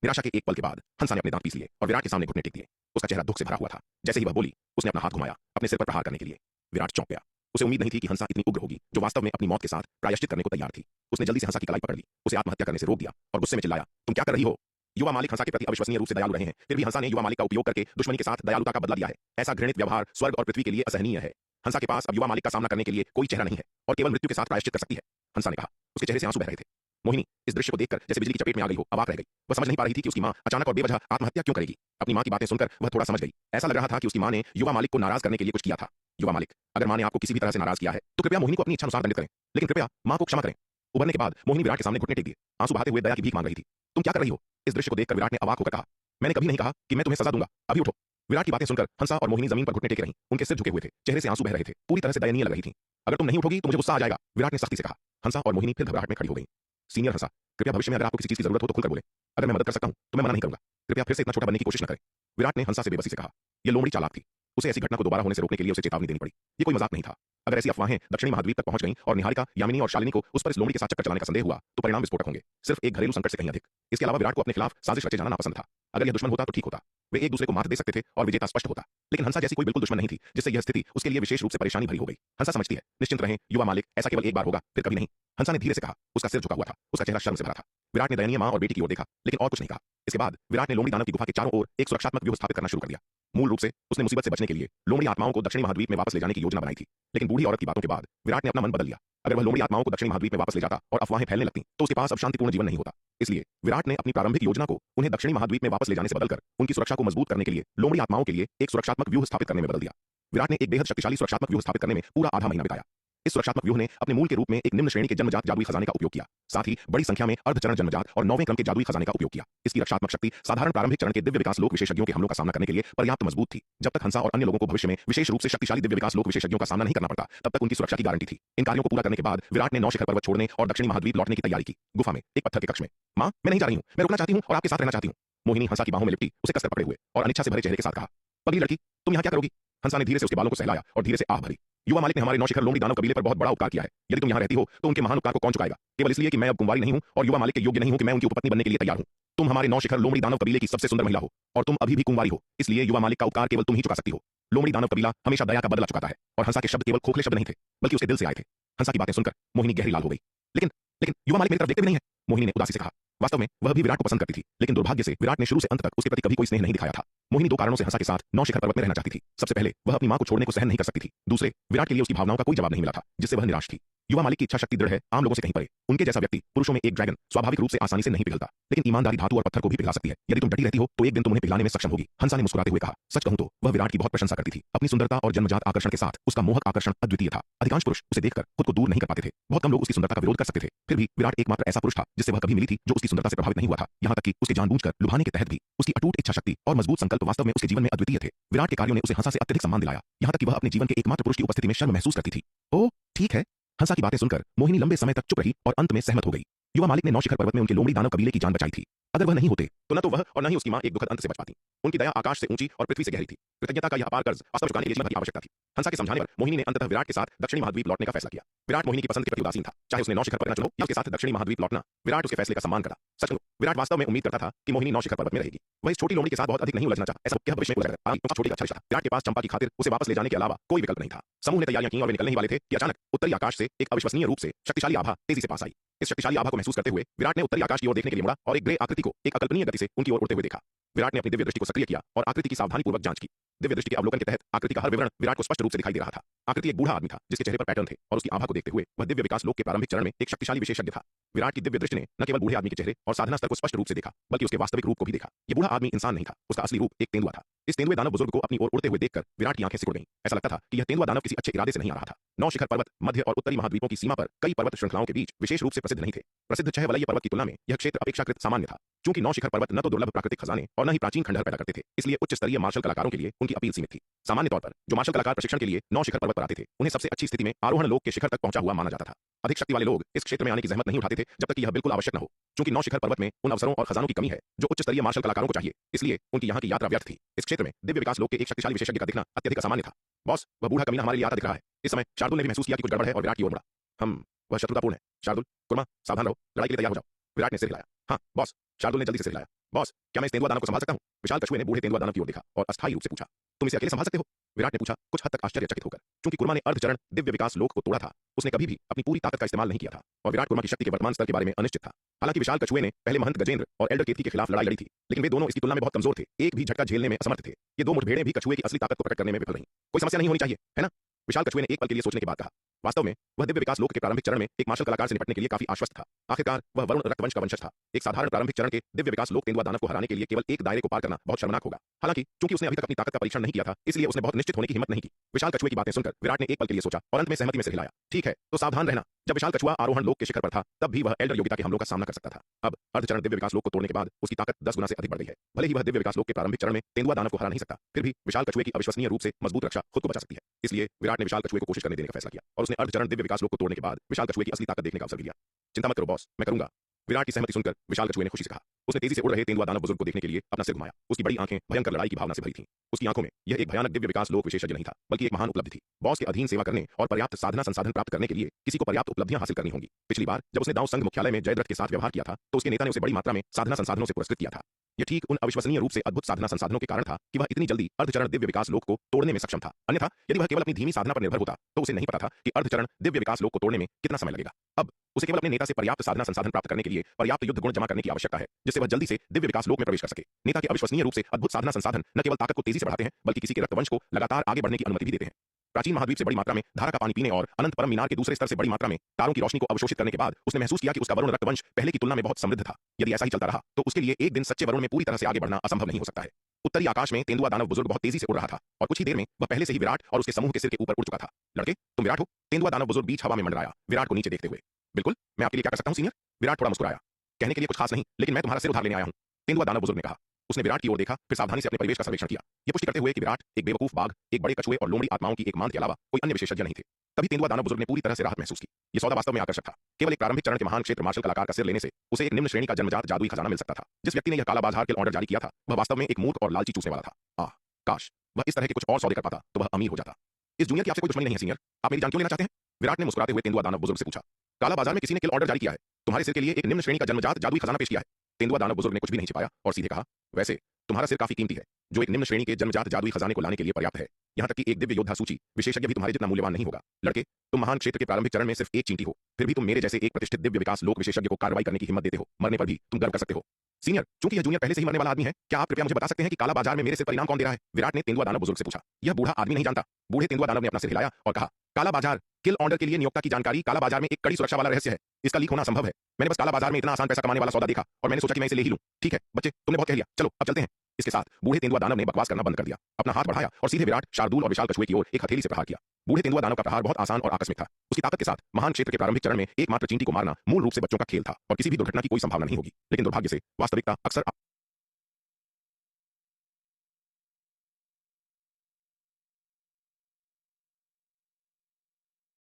निराशा के एक पल के बाद हंसा ने अपने दांत पीस लिए और विराट के सामने घुटने टेक दिए। उसका चेहरा दुख से भरा हुआ था। जैसे ही वह बोली, उसने अपना हाथ घुमाया अपने सिर पर प्रहार करने के लिए। विराट चौंक गया। उसे उम्मीद नहीं थी कि हंसा इतनी उग्र होगी, जो वास्तव में अपनी मौत के साथ प्रायश्चित करने को तैयार थी। उसने जल्दी से हंसा की कलाई पकड़ ली, उसे आत्महत्या करने से रोक दिया और गुस्से में चिल्लाया, तुम क्या कर रही हो? युवा मालिक हंसा के प्रति अविश्वसनीय रूप से दयालु रहे हैं, फिर भी हंसा ने युवा मालिक का उपयोग करके दुश्मनी के साथ दयालुता का बदला लिया है। ऐसा घृणित व्यवहार स्वर्ग और पृथ्वी के लिए असहनीय है। हंसा के पास अब युवा मालिक का सामना करने के लिए कोई चेहरा नहीं है और केवल मृत्यु के साथ प्रायश्चित कर सकती है, हंसा ने कहा। उसके चेहरे से आंसू बह रहे थे। मोहिनी इस दृश्य को देखकर जैसे बिजली की चपेट में आ गई हो, अवाक रह गई। वह समझ नहीं पा रही थी कि उसकी मां अचानक और बेवजह आत्महत्या क्यों करेगी। अपनी मां की बातें सुनकर वह थोड़ा समझ गई। ऐसा लग रहा था कि उसकी मां ने युवा मालिक को नाराज करने के लिए कुछ किया था। युवा मालिक, अगर मां ने आपको किसी भी तरह से नाराज किया है तो कृपया मोहिनी को अपनी इच्छा अनुसार दंडित करें, लेकिन कृपया मां को क्षमा करें। उभरने के बाद मोहिनी विराट के सामने घुटने टेक दिए, आंसू बहाते हुए दया की भीख मांग रही थी। तुम क्या कर रही हो? इस दृश्य को देखकर विराट ने अवाक होकर कहा, मैंने कभी नहीं कहा कि मैं तुम्हें सजा दूंगा, अभी उठो। विराट की बातें सुनकर हंसा और मोहिनी जमीन पर घुटने टेक रही, उनके सिर झुके हुए थे, चेहरे से आंसू बह रहे थे, पूरी तरह से दयनीय लग रही थी। अगर तुम नहीं उठोगी तो मुझे गुस्सा आ जाएगा, विराट ने सख्ती से कहा। हंसा और मोहिनी फिर घबराहट में खड़ी हो गई। सीनियर हंसा, कृपया भविष्य में अगर आपको किसी चीज की जरूरत हो तो खुलकर बोले। अगर मैं मदद कर सकता हूं तो मैं मना नहीं करूंगा। कृपया फिर से इतना छोटा बनने की कोशिश न करें। विराट ने हंसा से बेबसी से कहा। यह लोमड़ी चालाक थी। उसे ऐसी घटना को दोबारा होने से रोकने के लिए उसे चेतावनी देनी पड़ी। ये कोई मजाक नहीं था। अगर ऐसी अफवाहें दक्षिणी महाद्वीप तक पहुंच गईं और निहारिका, यामिनी और शालिनी को उस पर इस लोमड़ी के साथ चक्कर चलाने का संदेह हुआ तो परिणाम विस्फोटक होंगे, सिर्फ एक घरेलू संकट से कहीं अधिक। इसके अलावा विराट को अपने खिलाफ साजिश रचे जाना नापसंद था। अगर यह दुश्मन होता तो ठीक होता, वे एक दूसरे को मात दे सकते थे और विजेता स्पष्ट होता, लेकिन हंसा जैसी कोई बिल्कुल दुश्मन नहीं थी जिससे यह स्थिति उसके लिए विशेष रूप से परेशानी भरी हो गई। हंसा समझती है, निश्चिंत रहें युवा मालिक, ऐसा केवल एक बार होगा, फिर कभी नहीं, हंसा ने धीरे से कहा। उसका सिर झुका हुआ था, उसका चेहरा शर्म से भरा था। विराट ने दयनीय मां और बेटी की ओर देखा, लेकिन और कुछ नहीं कहा। इसके बाद विराट ने लोमड़ी दानव की गुफा के चारों ओर एक सुरक्षात्मक व्यूह स्थापित करना शुरू कर दिया। मूल रूप से उसने मुसीबत से बचने के लिए लोमड़ी आत्माओं को दक्षिणी महाद्वीप में वापस ले जाने की योजना बनाई थी, लेकिन बूढ़ी औरत की बातों के बाद विराट ने अपना मन बदल लिया। अगर वह लोमड़ी आत्माओं को दक्षिणी महाद्वीप में वापस ले जाता और अफवाहें फैलने लगती तो उसके पास अब शांतिपूर्ण जीवन नहीं होता। इसलिए विराट ने अपनी प्रारंभिक योजना को उन्हें दक्षिणी महाद्वीप में वापस ले जाने से बदलकर उनकी सुरक्षा को मजबूत करने के लिए लोमड़ी आत्माओं के लिए एक सुरक्षात्मक व्यूह स्थापित करने में बदल दिया। विराट ने एक बेहद शक्तिशाली सुरक्षात्मक व्यूह स्थापित करने में पूरा आधा महीना बिताया। इस सुरक्षात्मक व्यूह ने अपने मूल के रूप में एक निम्न श्रेणी के जन्मजात जादुई खजाने का उपयोग किया, साथ ही बड़ी संख्या में अर्धचरण जन्मजात और 9वें क्रम के जादुई खजाने का उपयोग किया। इसकी रक्षात्मक शक्ति साधारण प्रारंभिक चरण के दिव्य विकास लोक विशेषज्ञों के हमलों का सामना करने के लिए पर्याप्त मजबूत थी। जब तक हंसा और अन्य लोगों को भविष्य में विशेष रूप से शक्तिशाली दिव्य विकास लोक विशेषज्ञों का सामना नहीं करना पड़ता, तब तक उनकी सुरक्षा की गारंटी थी। इन कार्यों को पूरा करने के बाद विराट ने 9 शिखर पर्वत छोड़ने और दक्षिणी महाद्वीप लौटने की तैयारी की। गुफा में एक पत्थर के कक्ष में, मां मैं नहीं जा रही हूं, मैं रुकना चाहती हूं और आपके साथ रहना चाहती हूं। मोहिनी हंसा की बाहों में लिपटी उसे कसकर पकड़े हुए और अनिच्छा से भरे चेहरे के साथ कहा, पगली लड़की तुम यहाँ क्या करोगी? हंसा ने धीरे से उसके बालों को सहलाया और धीरे से आह भरी। युवा मालिक ने हमारे 9 शिखर लोमड़ी दानव कबीले पर बहुत बड़ा उपकार किया है। यदि तुम यहाँ रहती हो तो उनके महान उपकार को कौन चुकाएगा? केवल इसलिए कि मैं अब कुंवारी नहीं हूं और युवा मालिक के योग्य नहीं हूं कि मैं उनकी उपपत्नी बनने के लिए तैयार हूं। तुम हमारे 9 शिखर लोमड़ी दानव कबीले की सबसे सुंदर महिला हो और तुम अभी भी कुंवारी हो, इसलिए युवा मालिक का उपकार केवल तुम ही चुका सकती हो। लोमड़ी दानव कबीला हमेशा दया का बदला चुकाता है और हंसा के शब्द केवल खोखले शब्द नहीं थे बल्कि उसके दिल से आए थे। हंसा की बातें सुनकर मोहिनी गहरी लाल हो गई। लेकिन लेकिन युवा मालिक मेरी तरफ देखते भी नहीं है, मोहिनी ने उदासी से कहा। वास्तव में वह भी विराट को पसंद करती थी, लेकिन दुर्भाग्य से विराट ने शुरू से अंत तक उसके प्रति कभी कोई स्नेह नहीं दिखाया था। मोहिनी 2 कारणों से हंसा के साथ 9 शिखर पर्वत में रहना चाहती थी। सबसे पहले वह अपनी मां को छोड़ने को सहन नहीं कर सकती थी। दूसरे, विराट के लिए उसकी भावनाओं का कोई जवाब नहीं मिला था, जिससे वह निराश थी। युवा मालिक की इच्छा शक्ति दृढ़ है, आम लोगों से कहीं परे। उनके जैसा व्यक्ति पुरुषों में एक ड्रैगन स्वाभाविक रूप से आसानी से नहीं पिघलता, लेकिन ईमानदारी धातु और पत्थर को भी पिघला सकती है। यदि तुम डटी रहती हो तो एक दिन तुम उन्हें पिघलाने में सक्षम होगी, हंसा ने मुस्कुराते हुए कहा। सच कहूं तो वह विराट की बहुत प्रशंसा करती थी। अपनी सुंदरता और जन्मजात आकर्षण के साथ उसका मोहक आकर्षण अद्वितीय था। अधिकांश पुरुष उसे देखकर खुद को दूर नहीं कर पाते थे। बहुत कम लोग उसकी सुंदरता का विरोध कर सकते थे। फिर भी विराट एकमात्र ऐसा पुरुष था जिससे वह कभी मिली थी जो उसकी सुंदरता से प्रभावित नहीं हुआ था। यहाँ तक कि उसके जानबूझकर लुभाने के तहत भी उसकी अटूट इच्छा शक्ति और मजबूत संकल्प वास्तव में उसके जीवन में अद्वितीय थे। विराट के कार्यों ने उसे हंसा से अत्यधिक सम्मान दिलाया, यहाँ तक कि वह अपने जीवन के एकमात्र पुरुष की उपस्थिति में शर्म महसूस करती थी। ओह ठीक है। हंसा की बातें सुनकर मोहिनी लंबे समय तक चुप रही और अंत में सहमत हो गई। युवा मालिक ने 9 शिखर पर्वत में उनके लोमड़ी दानव कबीले की जान बचाई थी। अगर वह नहीं होते तो न तो वह और न ही उसकी मां एक दुखद अंत से बच पाती। उनकी दया आकाश से ऊंची और पृथ्वी से गहरी थी। कृतज्ञता का यह अपार कर्ज वास्तव चुकाने के लिए जीवन की आवश्यकता थी। हंसा के समझाने पर मोहिनी ने अंततः विराट के साथ दक्षिणी महाद्वीप लौटने का फैसला किया। विराट मोहिनी की पसंद के प्रति उदासीन था, चाहे उसने 9 शिखर पर्वत चुनो या उसके साथ दक्षिणी महाद्वीप लौटना, विराट उसके फैसले का सम्मान करता। सच कहूं, विराट वास्तव में उम्मीद करता था कि मोहिनी 9 शिखर पर्वत में रहेगी। वह इस छोटी लोमड़ी के साथ बहुत अधिक नहीं उलझना चाहता। ऐसा क्या भविष्य में उलझ गया। छोटी का अच्छा रिश्ता। विराट के पास चंपा की खातिर उसे वापस ले जाने के अलावा कोई विकल्प नहीं था। समूह ने तैयारियां की और वे निकलने ही वाले थे कि अचानक उत्तरी आकाश से एक अविश्वसनीय रूप से शक्तिशाली आभा तेजी से पास आई। इस शक्तिशाली आभा को महसूस करते हुए विराट ने उत्तरी आकाश की ओर देखने के लिए मुड़ा और एक ग्रे आकृति को एक अकल्पनीय गति से उनकी ओर उड़ते हुए देखा। विराट ने अपनी दिव्य दृष्टि को सक्रिय किया और आकृति की सावधानीपूर्वक जांच की। दिव्य दृष्टि के अवलोकन के तहत आकृति का हर विवरण विराट को स्पष्ट रूप से दिखाई दे रहा था। आकृति एक बूढ़ा आदमी था जिसके चेहरे पर पैटर्न थे और उसकी आभा को देखते हुए वह दिव्य विकास लोक के प्रारंभिक चरण में एक शक्तिशाली विशेषज्ञ था। विराट की दिव्य दृष्टि ने न केवल बूढ़े आदमी के चेहरे और साधना स्तर को स्पष्ट रूप से देखा बल्कि उसके वास्तविक रूप को भी देखा। ये बूढ़ा आदमी इंसान नहीं था, उसका असली रूप एक तेंदुआ था। इस तेंदुए दानव बुजुर्ग को अपनी ओर उड़ते हुए देखकर विराट की आंखें सिकुड़ गईं। ऐसा लगता था कि यह तेंदुआ दानव किसी अच्छे इरादे से नहीं आ रहा था। 9 शिखर पर्वत मध्य और उत्तरी महाद्वीपों की सीमा पर कई पर्वत श्रृंखलाओं के बीच विशेष रूप से प्रसिद्ध नहीं थे। प्रसिद्ध 6 वलय पर्वत की तुलना में यह क्षेत्र अपेक्षाकृत सामान्य था। चूंकि 9 शिखर पर्वत न तो दुर्लभ प्राकृतिक खजाने और न ही प्राचीन खंडहर पैदा करते थे, इसलिए उच्च स्तरीय मार्शल कलाकारों के लिए उनकी अपील सीमित थी। सामान्य तौर पर जो मार्शल कलाकार प्रशिक्षण के लिए 9 शिखर पर्वत पर आते थे, उन्हें सबसे अच्छी स्थिति में आरोहण लोक के शिखर तक पहुंचा हुआ माना जाता था। अधिक शक्ति वाले लोग इस क्षेत्र में आने की जहमत नहीं उठाते थे जब तक कि यह बिल्कुल आवश्यक न हो। चूंकि 9 शिखर पर्वत में उन अवसरों और खजानों की कमी है जो उच्च स्तरीय मार्शल कलाकारों को चाहिए, इसलिए उनकी यहाँ की यात्रा व्यर्थ थी। इस क्षेत्र में दिव्य विकास लोक के एक शक्तिशाली विशेषज्ञ का दिखना अत्यधिक असामान्य था। बॉस, वह बूढ़ा कमीना हमारे लिए आता दिख रहा है। इस समय शार्दुल ने भी महसूस किया कि कुछ गड़बड़ है और विराट की ओर मुड़ा। वह शत्रुतापूर्ण है। शार्दुल, कुर्मा, सावधान रहो, लड़ाई के लिए तैयार हो जाओ। विराट ने सिर हिलाया। हाँ बॉस। शार्दुल ने जल्दी से सिर हिलाया। बॉस, क्या मैं इस तेंदुआ दानव को संभाल सकता हूँ? विशाल कछुए ने बूढ़े तेंदुआ दानव की ओर देखा और अस्थायी रूप से पूछा, तुम इसे अकेले संभाल सकते हो? विराट ने पूछा, कुछ हद तक आश्चर्यचकित होकर। क्योंकि कुर्मा ने अर्धचरण दिव्य विकास लोक को तोड़ा था, उसने कभी भी अपनी पूरी ताकत का इस्तेमाल नहीं किया था और विराट कुर्मा की शक्ति के वर्तमान स्तर के बारे में अनिश्चित था। हालांकि विशाल कछुए ने पहले महंत गजेंद्र और एल्डर केतकी के खिलाफ लड़ाई लड़ी थी, लेकिन वे दोनों इसकी तुलना में बहुत कमजोर थे, एक भी झटका झेलने में असमर्थ थे। ये 2 मुठभेड़ें भी कछुए की असली ताकत को प्रकट करने में विफल रहीं। कोई समस्या नहीं होनी चाहिए, है ना? विशाल कछुए ने एक पल के लिए सोचने के बाद कहा। वास्तव में वह दिव्य विकास लोक के प्रारंभिक चरण में एक मार्शल कलाकार से निपटने के लिए काफी आश्वस्त था। आखिरकार वह वरुण रक्तवंश का वंशज था। एक साधारण प्रारंभिक चरण के दिव्य विकास लोक तेंदुआ दानव को हराने के लिए केवल एक दायरे को पार करना बहुत शर्मनाक होगा। हालांकि चूंकि उसने अभी तक अपनी ताकत का परीक्षण नहीं किया था, इसलिए उसने बहुत निश्चित होने की हिम्मत नहीं की। विशाल कछुए की बातें सुनकर विराट ने एक पल के लिए सोचा और अंत में सहमति में सिर हिलाया। ठीक है, तो सावधान रहना। जब विशाल कछुआ आरोहण लोक के शिखर पर था, तब भी वह एल्डर योग्यता के हमलों का सामना कर सकता था। अब अर्धचरण दिव्य विकास लोक को तोड़ने के बाद उसकी ताकत 10 गुना से अधिक बढ़ गई है। भले ही वह दिव्य विकास लोक के प्रारंभिक चरण में तेंदुआ दानव को हरा नहीं सकता, फिर भी विशाल कछुए की अविश्वसनीय रूप से मजबूत रक्षा खुद को बचा सकती है। इसलिए विराट ने विशाल कछुए को कोशिश करने देने का फैसला किया और उसने अर्धचरण दिव्य विकास लोक को तोड़ने के बाद विशाल कछुए की असली ताकत देखने का अवसर दिया। चिंता मत करो बॉस, मैं करूंगा। विराट की सहमति सुनकर विशाल कछुए ने खुशी से कहा। उसने तेजी से उड़ रहे तेंदुआ दानव बुजुर्ग को देखने के लिए अपना सिर घुमाया। उसकी बड़ी आंखें भयंकर लड़ाई की भावना से भरी थीं। उसकी आंखों में यह एक भयानक दिव्य विकास लोक विशेषज्ञ नहीं था, बल्कि एक महान उपलब्धि थी। बॉस के अधीन सेवा करने और पर्याप्त साधना संसाधन प्राप्त करने के लिए किसी को पर्याप्त उपलब्धियां हासिल करनी होंगी। पिछली बार जब उसने दाव संघ मुख्यालय में जयद्रथ के साथ व्यवहार किया था, तो उसके नेता ने उसे बड़ी मात्रा में साधना संसाधनों से पुरस्कृत किया था। यह ठीक उन अविश्वसनीय रूप से अद्भुत साधना संसाधनों के कारण था कि वह इतनी जल्दी अर्धचरण दिव्य विकास लोक को तोड़ने में सक्षम था। अन्यथा यदि वह केवल अपनी धीमी साधना पर निर्भर होता, तो उसे नहीं पता था कि अर्धचरण दिव्य विकास लोक को तोड़ने में कितना समय लगेगा। अब उसे केवल अपने नेता से पर्याप्त साधना संसाधन प्राप्त करने के लिए पर्याप्त युद्ध गुण जमा करने की आवश्यकता है, जिससे वह जल्दी से दिव्य विकास लोक में प्रवेश कर सके। नेता के अविश्वसनीय रूप से अद्भुत साधना संसाधन न केवल ताकत को तेजी से बढ़ाते हैं, बल्कि किसी के रक्तवंश को लगातार आगे बढ़ने की अनुमति भी देते हैं। प्राचीन महाद्वीप से बड़ी मात्रा में धारा का पानी पीने और अनंत परम मीनार के दूसरे स्तर से बड़ी मात्रा में तारों की रोशनी को अवशोषित करने के बाद उसने महसूस किया कि उसका वरुण रक्तवंश पहले की तुलना में बहुत समृद्ध था। यदि ऐसा ही चलता रहा तो उसके लिए एक दिन सच्चे वरुण में पूरी तरह से आगे बढ़ना असंभव नहीं हो सकता है। उत्तरी आकाश में तेंदुआ दानव बुजुर्ग बहुत तेजी से उड़ रहा था और कुछ ही देर में वह पहले से ही विराट और उसके समूह के सिर के ऊपर उड़ चुका था। लड़के, तुम विराट हो? तेंदुआ दानव बुजुर्ग बीच हवा में मंडराया, विराट को नीचे देखते हुए। बिल्कुल, मैं आपके लिए क्या कर सकता हूं सीनियर? विराट थोड़ा मुस्कुराया। कहने के लिए कुछ खास नहीं, लेकिन मैं तुम्हारा सिर उधार लेने आया हूं, तेंदुआ दानव बुजुर्ग ने कहा। उसने विराट की ओर देखा, फिर सावधानी से अपने परिवेश का सर्वेक्षण किया, ये पुष्टि करते हुए कि विराट एक बेवकूफ बाघ, एक बड़े कछुए और लोमड़ी आत्माओं की एक मांद के अलावा कोई अन्य विशेषज्ञ नहीं थे। तभी तेंदुआ दानव बुजुर्ग ने पूरी तरह से राहत महसूस की। ये सौदा वास्तव में आकर्षक था। केवल एक प्रारंभिक चरण के महान क्षेत्र मार्शल कलाकार का सिर लेने से उसे एक निम्न श्रेणी का जन्मजात जादुई खजाना मिल सकता था। जिस व्यक्ति ने यह काला बाजार के ऑर्डर जारी किया था वह वास्तव में एक मूर्ख और लालची चूसने वाला था। काश वह इस तरह के कुछ और सौदे कर पाता तो वह अमीर हो जाता। इस जूनियर की आपसे कोई दुश्मनी नहीं है सीनियर, आप मेरी जान क्यों लेना चाहते हैं? विराट ने मुस्कुराते हुए तेंदुआ दानव बुजुर्ग से पूछा। काला बाजार में किसी ने किल ऑर्डर जारी किया है, तुम्हारे सिर के लिए एक निम्न श्रेणी का जन्मजात जादुई खजाना पेश किया है। तेंदुआ दानव बुजुर्ग ने कुछ भी नहीं छिपाया और सीधे कहा, वैसे तुम्हारा सिर काफी कीमती है, जो एक निम्न श्रेणी के जन्मजात जादुई खजाने को लाने के लिए पर्याप्त है। यहाँ तक कि एक दिव्य योद्धा सूची विशेषज्ञ भी तुम्हारे जितना मूल्यवान नहीं होगा। लड़के, तुम महान क्षेत्र के प्रारंभिक चरण में सिर्फ एक चींटी हो, फिर भी तुम मेरे जैसे एक प्रतिष्ठित दिव्य विकास लोक विशेषज्ञ को कार्रवाई करने की हिम्मत देते हो। मरने पर भी तुम गर्व कर सकते हो। सीनियर, चूंकि यह जूनियर पहले से ही मरने वाला आदमी है, क्या आप कृपया मुझे बता सकते हैं कि काला बाजार में मेरे सिर पर इनाम कौन दे रहा है? विराट ने तेंदुआ दानव बुजुर्ग से पूछा। यह बूढ़ा आदमी नहीं जानता। बूढ़े तेंदुआ दानव ने अपना सिर हिलाया और कहा, काला बाजार किल ऑर्डर के लिए नियोक्ता की जानकारी काला बाजार में एक कड़ी सुरक्षा वाला रहस्य है। इसका लीक होना असंभव है। मैंने बस काला बाजार में इतना आसान पैसा कमाने वाला सौदा देखा और मैंने सोचा कि मैं इसे ले ही लूं। ठीक है बच्चे, तुमने बहुत कह लिया, चलो अब चलते हैं। इसके साथ बूढ़े तेंदुआ दानव ने बकवास करना बंद कर दिया, अपना हाथ बढ़ाया और सीधे विराट, शार्दूल और विशाल कछुए की ओर एक हथेली से प्रहार किया। बूढ़े तेंदुआ दानव का प्रहार बहुत आसान और आकस्मिक था। उसकी ताकत के साथ महान क्षेत्र के प्रारंभिक चरण में एकमात्र चींटी को मारना मूल रूप से बच्चों का खेल था और किसी भी दुर्घटना की कोई संभावना नहीं होगी। लेकिन दुर्भाग्य से वास्तविकता अक्सर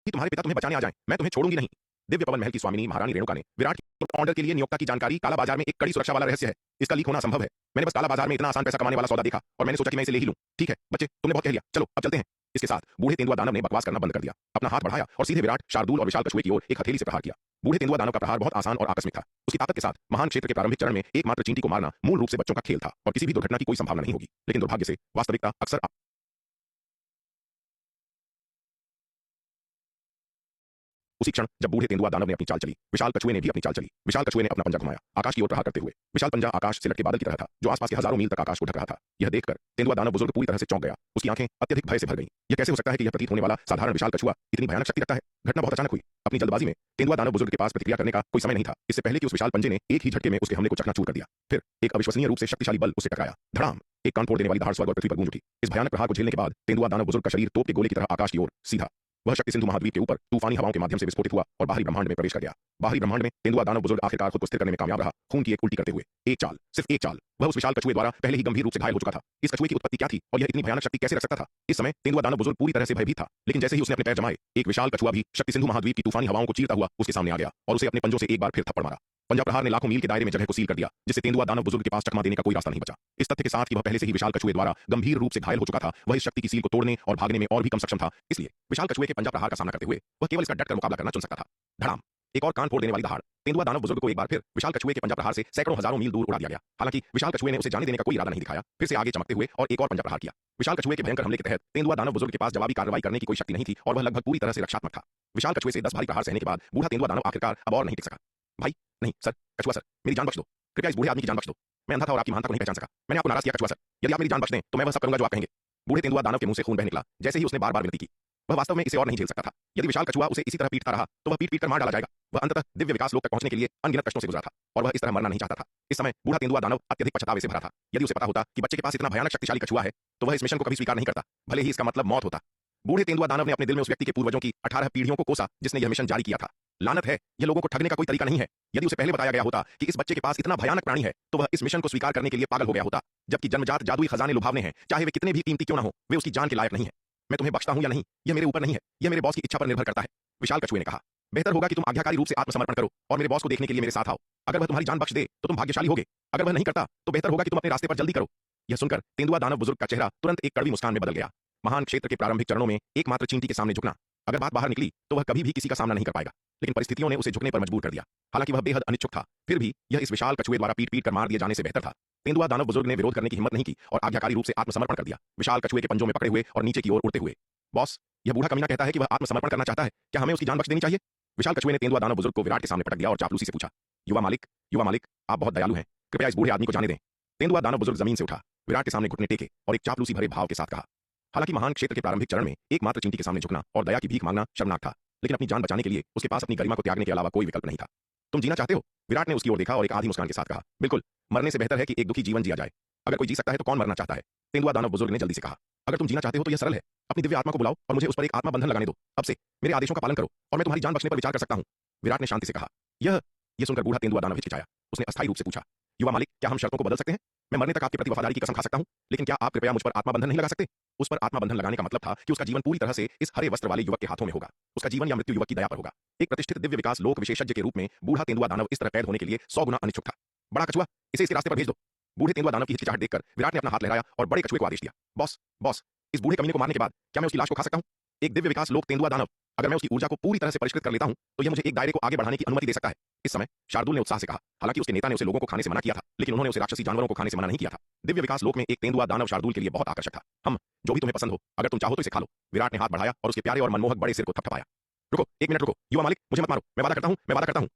तुम्हारे पिता तुम्हें बचाने आ जाएं, मैं तुम्हें छोड़ूंगी नहीं। दिव्य पवन महल की स्वामिनी महारानी रेणुका ने विराट की ऑर्डर के लिए नियोक्ता की जानकारी काला बाजार में एक कड़ी सुरक्षा वाला रहस्य है। इसका लीक होना असंभव है। मैंने बस काला बाजार में इतना आसान पैसा कमाने वाला सौदा देखा और मैंने सोचा कि मैं इसे ले ही लूं। ठीक है बच्चे, तुमने बहुत कह लिया, चलो अब चलते हैं। इसके साथ बूढ़े तेंदुआ दानव ने बकवास करना बंद कर दिया, अपना हाथ बढ़ाया और सीधे विराट, शार्दूल और विशाल कछुए की ओर एक हथेली से प्रहार किया। बूढ़े तेंदुआ दानव का प्रहार बहुत आसान और आकस्मिक था। उसकी ताकत के साथ महान क्षेत्र के प्रारंभिक चरण में एकमात्र चींटी को मारना मूल रूप से बच्चों का खेल था और किसी भी दुर्घटना की कोई संभावना नहीं होगी। लेकिन दुर्भाग्य से वास्तविकता अक्सर उसी क्षण जब बूढ़े तेंदुआ दानव ने अपनी चाल चली, विशाल कछुए ने भी अपनी चाल चली। विशाल कछुए ने अपना पंजा घुमाया, आकाश की ओर प्रहार करते हुए। विशाल पंजा आकाश से लटके बादल की तरह था, जो आसपास के हजारों मील तक आकाश को ढक रहा था। यह देखकर तेंदुआ दानव बुजुर्ग पूरी तरह से चौंक गया। उसकी आंखें अत्यधिक भय से भर गईं। यह कैसे हो सकता है कि यह प्रतीत होने वाला साधारण विशाल कछुआ इतनी भयानक शक्ति रखता है? घटना बहुत अचानक हुई। अपनी जल्दबाजी में तेंदुआ दानव बुजुर्ग के पास प्रतिक्रिया करने का कोई समय नहीं था। इससे पहले कि उस विशाल पंजे ने एक ही झटके में उसके हमले को चकनाचूर कर दिया, फिर एक अविश्वसनीय रूप से शक्तिशाली बल उससे टकराया। धड़ाम! एक कान फोड़ देने वाली दहाड़ स्वर्ग और पृथ्वी पर गूंज उठी। इस भयानक प्रहार को झेलने के बाद तेंदुआ दानव बुजुर्ग का शरीर तोप के गोले की तरह आकाश की ओर सीधा वह शक्ति सिंधु महाद्वीप के ऊपर तूफानी हवाओं के माध्यम से विस्फोटित हुआ और बाहरी ब्रह्मांड में प्रवेश कर गया। बाहरी ब्रह्मांड में तेंदुआ दानव बुजुर्ग आखिरकार खुद को स्थिर करने में कामयाब रहा, खून की एक उल्टी करते हुए। एक चाल, सिर्फ एक चाल। वह उस विशाल कछुए द्वारा पहले ही गंभीर रूप से घायल हो चुका था। इस कछुए की उत्पत्ति क्या थी और यह इतनी भयानक शक्ति कैसे रख सकता था? इस समय तेंदुआ दानव बुजुर्ग पूरी तरह से भयभीत था, लेकिन जैसे ही उसने अपने पैर जमाए, एक विशाल कछुआ भी शक्ति सिंधु महाद्वीप की तूफानी हवाओं को चीरता हुआ उसके सामने आ गया और उसे अपने पंजों से एक बार फिर थप्पड़ मारा। पंजा प्रहार ने लाखों मील के दायरे में जगह को सील कर दिया, जिससे तेंदुआ दानव बुजुर्ग के पास चकमा देने का कोई रास्ता नहीं बचा। इस तथ्य के साथ कि वह पहले से ही विशाल कछुए द्वारा गंभीर रूप से घायल हो चुका था, वह इस शक्ति की सील को तोड़ने और भागने में और भी कम सक्षम था। इसलिए विशाल कछुए के पंजा प्रहार का सामना करते हुए वह केवल इसका डटकर मुकाबला करना चुन सकता था। धड़ाम! एक और कान फोड़ देने वाली दहाड़। तेंदुआ दानव बुजुर्ग को एक बार फिर विशाल कछुए के पंजा प्रहार से सैकड़ों हजारों मील दूर उड़ा दिया गया। हालांकि विशाल कछुए ने उसे जाने देने का कोई इरादा नहीं दिखाया, फिर से आगे चमकते हुए और एक और पंजा प्रहार किया। विशाल कछुए के भयंकर हमले के तहत तेंदुआ दानव बुजुर्ग के पास जवाबी कार्रवाई करने की कोई शक्ति नहीं थी और वह लगभग पूरी तरह से रक्षात्मक था। विशाल कछुए से 10 भारी प्रहार सहने के बाद बूढ़ा तेंदुआ दानव आखिरकार अब और नहीं टिक सका। भाई नहीं सर, कछुआ सर, मेरी जान बख्श दो, कृपया इस बूढ़े आदमी की जान बख्श दो। मैं अंधा था और आपकी महानता को नहीं पहचान सका। मैंने आपको नाराज किया कछुआ सर, यदि आप मेरी जान बख्श दें तो मैं वह सब करूंगा जो आप कहेंगे। बूढ़े तेंदुआ दानव के मुंह से खून बह निकला जैसे ही उसने बार बार विनती की। वह वास्तव में इसे और नहीं झेल सकता था। यदि विशाल कछुआ उसे इसी तरह पीटता रहा तो वह पीट पीट कर मार डाला जाएगा। वह अंततः दिव्य विकास लोक तक पहुंचने के लिए अनगिनत कष्टों से गुजरा था और वह इस तरह मरना नहीं चाहता था। इस समय बूढ़ा तेंदुआ दानव अत्यधिक पछतावे से भरा था। यदि उसे पता होता कि बच्चे के पास इतना भयानक शक्तिशाली कछुआ है तो वह इस मिशन को कभी स्वीकार नहीं करता, भले ही इसका मतलब मौत होता। बूढ़े तेंदुआ दानव ने अपने दिल में उस व्यक्ति के पूर्वजों की 18 पीढ़ियों को कोसा जिसने यह मिशन जारी किया था। लानत है, यह लोगों को ठगने का कोई तरीका नहीं है। यदि उसे पहले बताया गया होता कि इस बच्चे के पास इतना भयानक प्राणी है तो वह इस मिशन को स्वीकार करने के लिए पागल हो गया होता। जबकि जन्मजात जादुई खजाने लुभावने हैं, चाहे वे कितने भी कीमती क्यों न हो, वे उसकी जान के लायक नहीं है। मैं तुम्हें बख्शता हूं या नहीं, यह मेरे ऊपर नहीं है, यह मेरे बॉस की इच्छा पर निर्भर करता है। विशाल कछुए ने कहा, बेहतर होगा कि तुम आज्ञाकारी रूप से आत्मसमर्पण करो और मेरे बॉस को देखने के लिए मेरे साथ आओ। अगर वह तुम्हारी जान बख्श दे तो तुम भाग्यशाली होगे, अगर वह नहीं करता तो बेहतर होगा कि तुम अपने रास्ते पर जल्दी करो। यह सुनकर तेंदुआ दानव बुजुर्ग का चेहरा तुरंत एक कड़वी मुस्कान में बदल गया। महान क्षेत्र के प्रारंभिक चरणों में एकमात्र चींटी के सामने झुकना, अगर बात बाहर निकली तो वह कभी भी किसी का सामना नहीं कर पाएगा, लेकिन परिस्थितियों ने उसे झुकने पर मजबूर कर दिया। हालांकि वह बेहद अनिच्छुक था, फिर भी यह इस विशाल कछुए द्वारा पीट पीट कर मार दिए जाने से बेहतर था। तेंदुआ दानव बुजुर्ग ने विरोध करने की हिम्मत नहीं की और आज्ञाकारी रूप से आत्मसमर्पण कर दिया, विशाल कछुए के पंजों में पकड़े हुए और नीचे की ओर उड़ते हुए। बॉस, यह बूढ़ा कमीना कहता है कि वह आत्मसमर्पण करना चाहता है, क्या हमें उसकी जान बख्श देनी चाहिए? विशाल कछुए ने तेंदुआ दानव बुजुर्ग को विराट के सामने पटक दिया और चापलूसी से पूछा। युवा मालिक, आप बहुत दयालु हैं, कृपया इस बूढ़े आदमी को जाने दें। तेंदुआ दानव बुजुर्ग जमीन से उठा, विराट के सामने घुटने टेके और एक चापलूसी भरे भाव के साथ कहा, हालांकि महान क्षेत्र के प्रारंभिक चरण में एकमात्र चींटी के सामने झुकना और दया की भीख मांगना शर्मनाक था, लेकिन अपनी जान बचाने के लिए उसके पास अपनी गरिमा को त्यागने के अलावा कोई विकल्प नहीं था। तुम जीना चाहते हो? विराट ने उसकी ओर देखा और एक आधी मुस्कान के साथ कहा, बिल्कुल, मरने से बेहतर है कि एक दुखी जीवन जिया जाए। अगर कोई जी सकता है तो कौन मरना चाहता है? तेंदुआ दानव बुजुर्ग ने जल्दी से कहा, अगर तुम जीना चाहते हो तो यह सरल है, अपनी दिव्य आत्मा को बुलाओ और मुझे उस पर एक आत्मा बंधन लगाने दो। अब से मेरे आदेशों का पालन करो और मैं तुम्हारी जान बचने पर विचार कर सकता हूं। विराट ने शांति से कहा। यह सुनकर बूढ़ा तेंदुआ दानव हिचकिचाया। उसने अस्थायी रूप से पूछा, युवा मालिक, क्या हम शर्तों को बदल सकते हैं? मैं मरने तक आपके प्रति वफादारी की कसम खा सकता हूं, लेकिन क्या आप कृपया मुझ पर आत्मा बंधन नहीं लगा सकते? उस पर आत्मा बंधन लगाने का मतलब था कि उसका जीवन पूरी तरह से इस हरे वस्त्र वाले युवक के हाथों में होगा। उसका जीवन या मृत्यु युवक की दया पर होगा। एक प्रतिष्ठित दिव्य विकास लोक विशेषज्ञ के रूप में बूढ़ा तेंदुआ दानव इस तरह कैद होने के लिए 100 गुना अनिच्छुक था। बड़ा कछुआ, इसे इसके रास्ते पर भेज दो। बूढ़े तेंदुआ दानव की हिचकिचाहट देखकर विराट ने अपना हाथ लहराया और बड़े कछुए को आदेश दिया, बॉस बॉस, इस बूढ़े कमीने को मारने के बाद क्या मैं उसकी लाश को खा सकता हूं? एक दिव्य विकास लोक तेंदुआ दानव, अगर मैं उसकी ऊर्जा को पूरी तरह से परिष्कृत कर लेता हूं तो यह मुझे एक दायरे को आगे बढ़ाने की अनुमति दे सकता है। इस समय शार्दुल ने उत्साह से कहा। हालांकि उसके नेता ने उसे लोगों को खाने से मना किया था, लेकिन उन्होंने उसे राक्षसी जानवरों को खाने से मना नहीं किया था। दिव्य विकास लोक में एक तेंदुआ दानव शार्दुल के लिए बहुत आकर्षक था। हम जो भी तुम्हें पसंद हो, अगर तुम चाहो तो इसे खा लो। विराट ने हाथ बढ़ाया और उसके प्यारे और मनमोहक बड़े सिर को थपथपाया। रुको, एक मिनट रुको, युवा मालिक, मुझे मत मारो, मैं वादा करता हूं।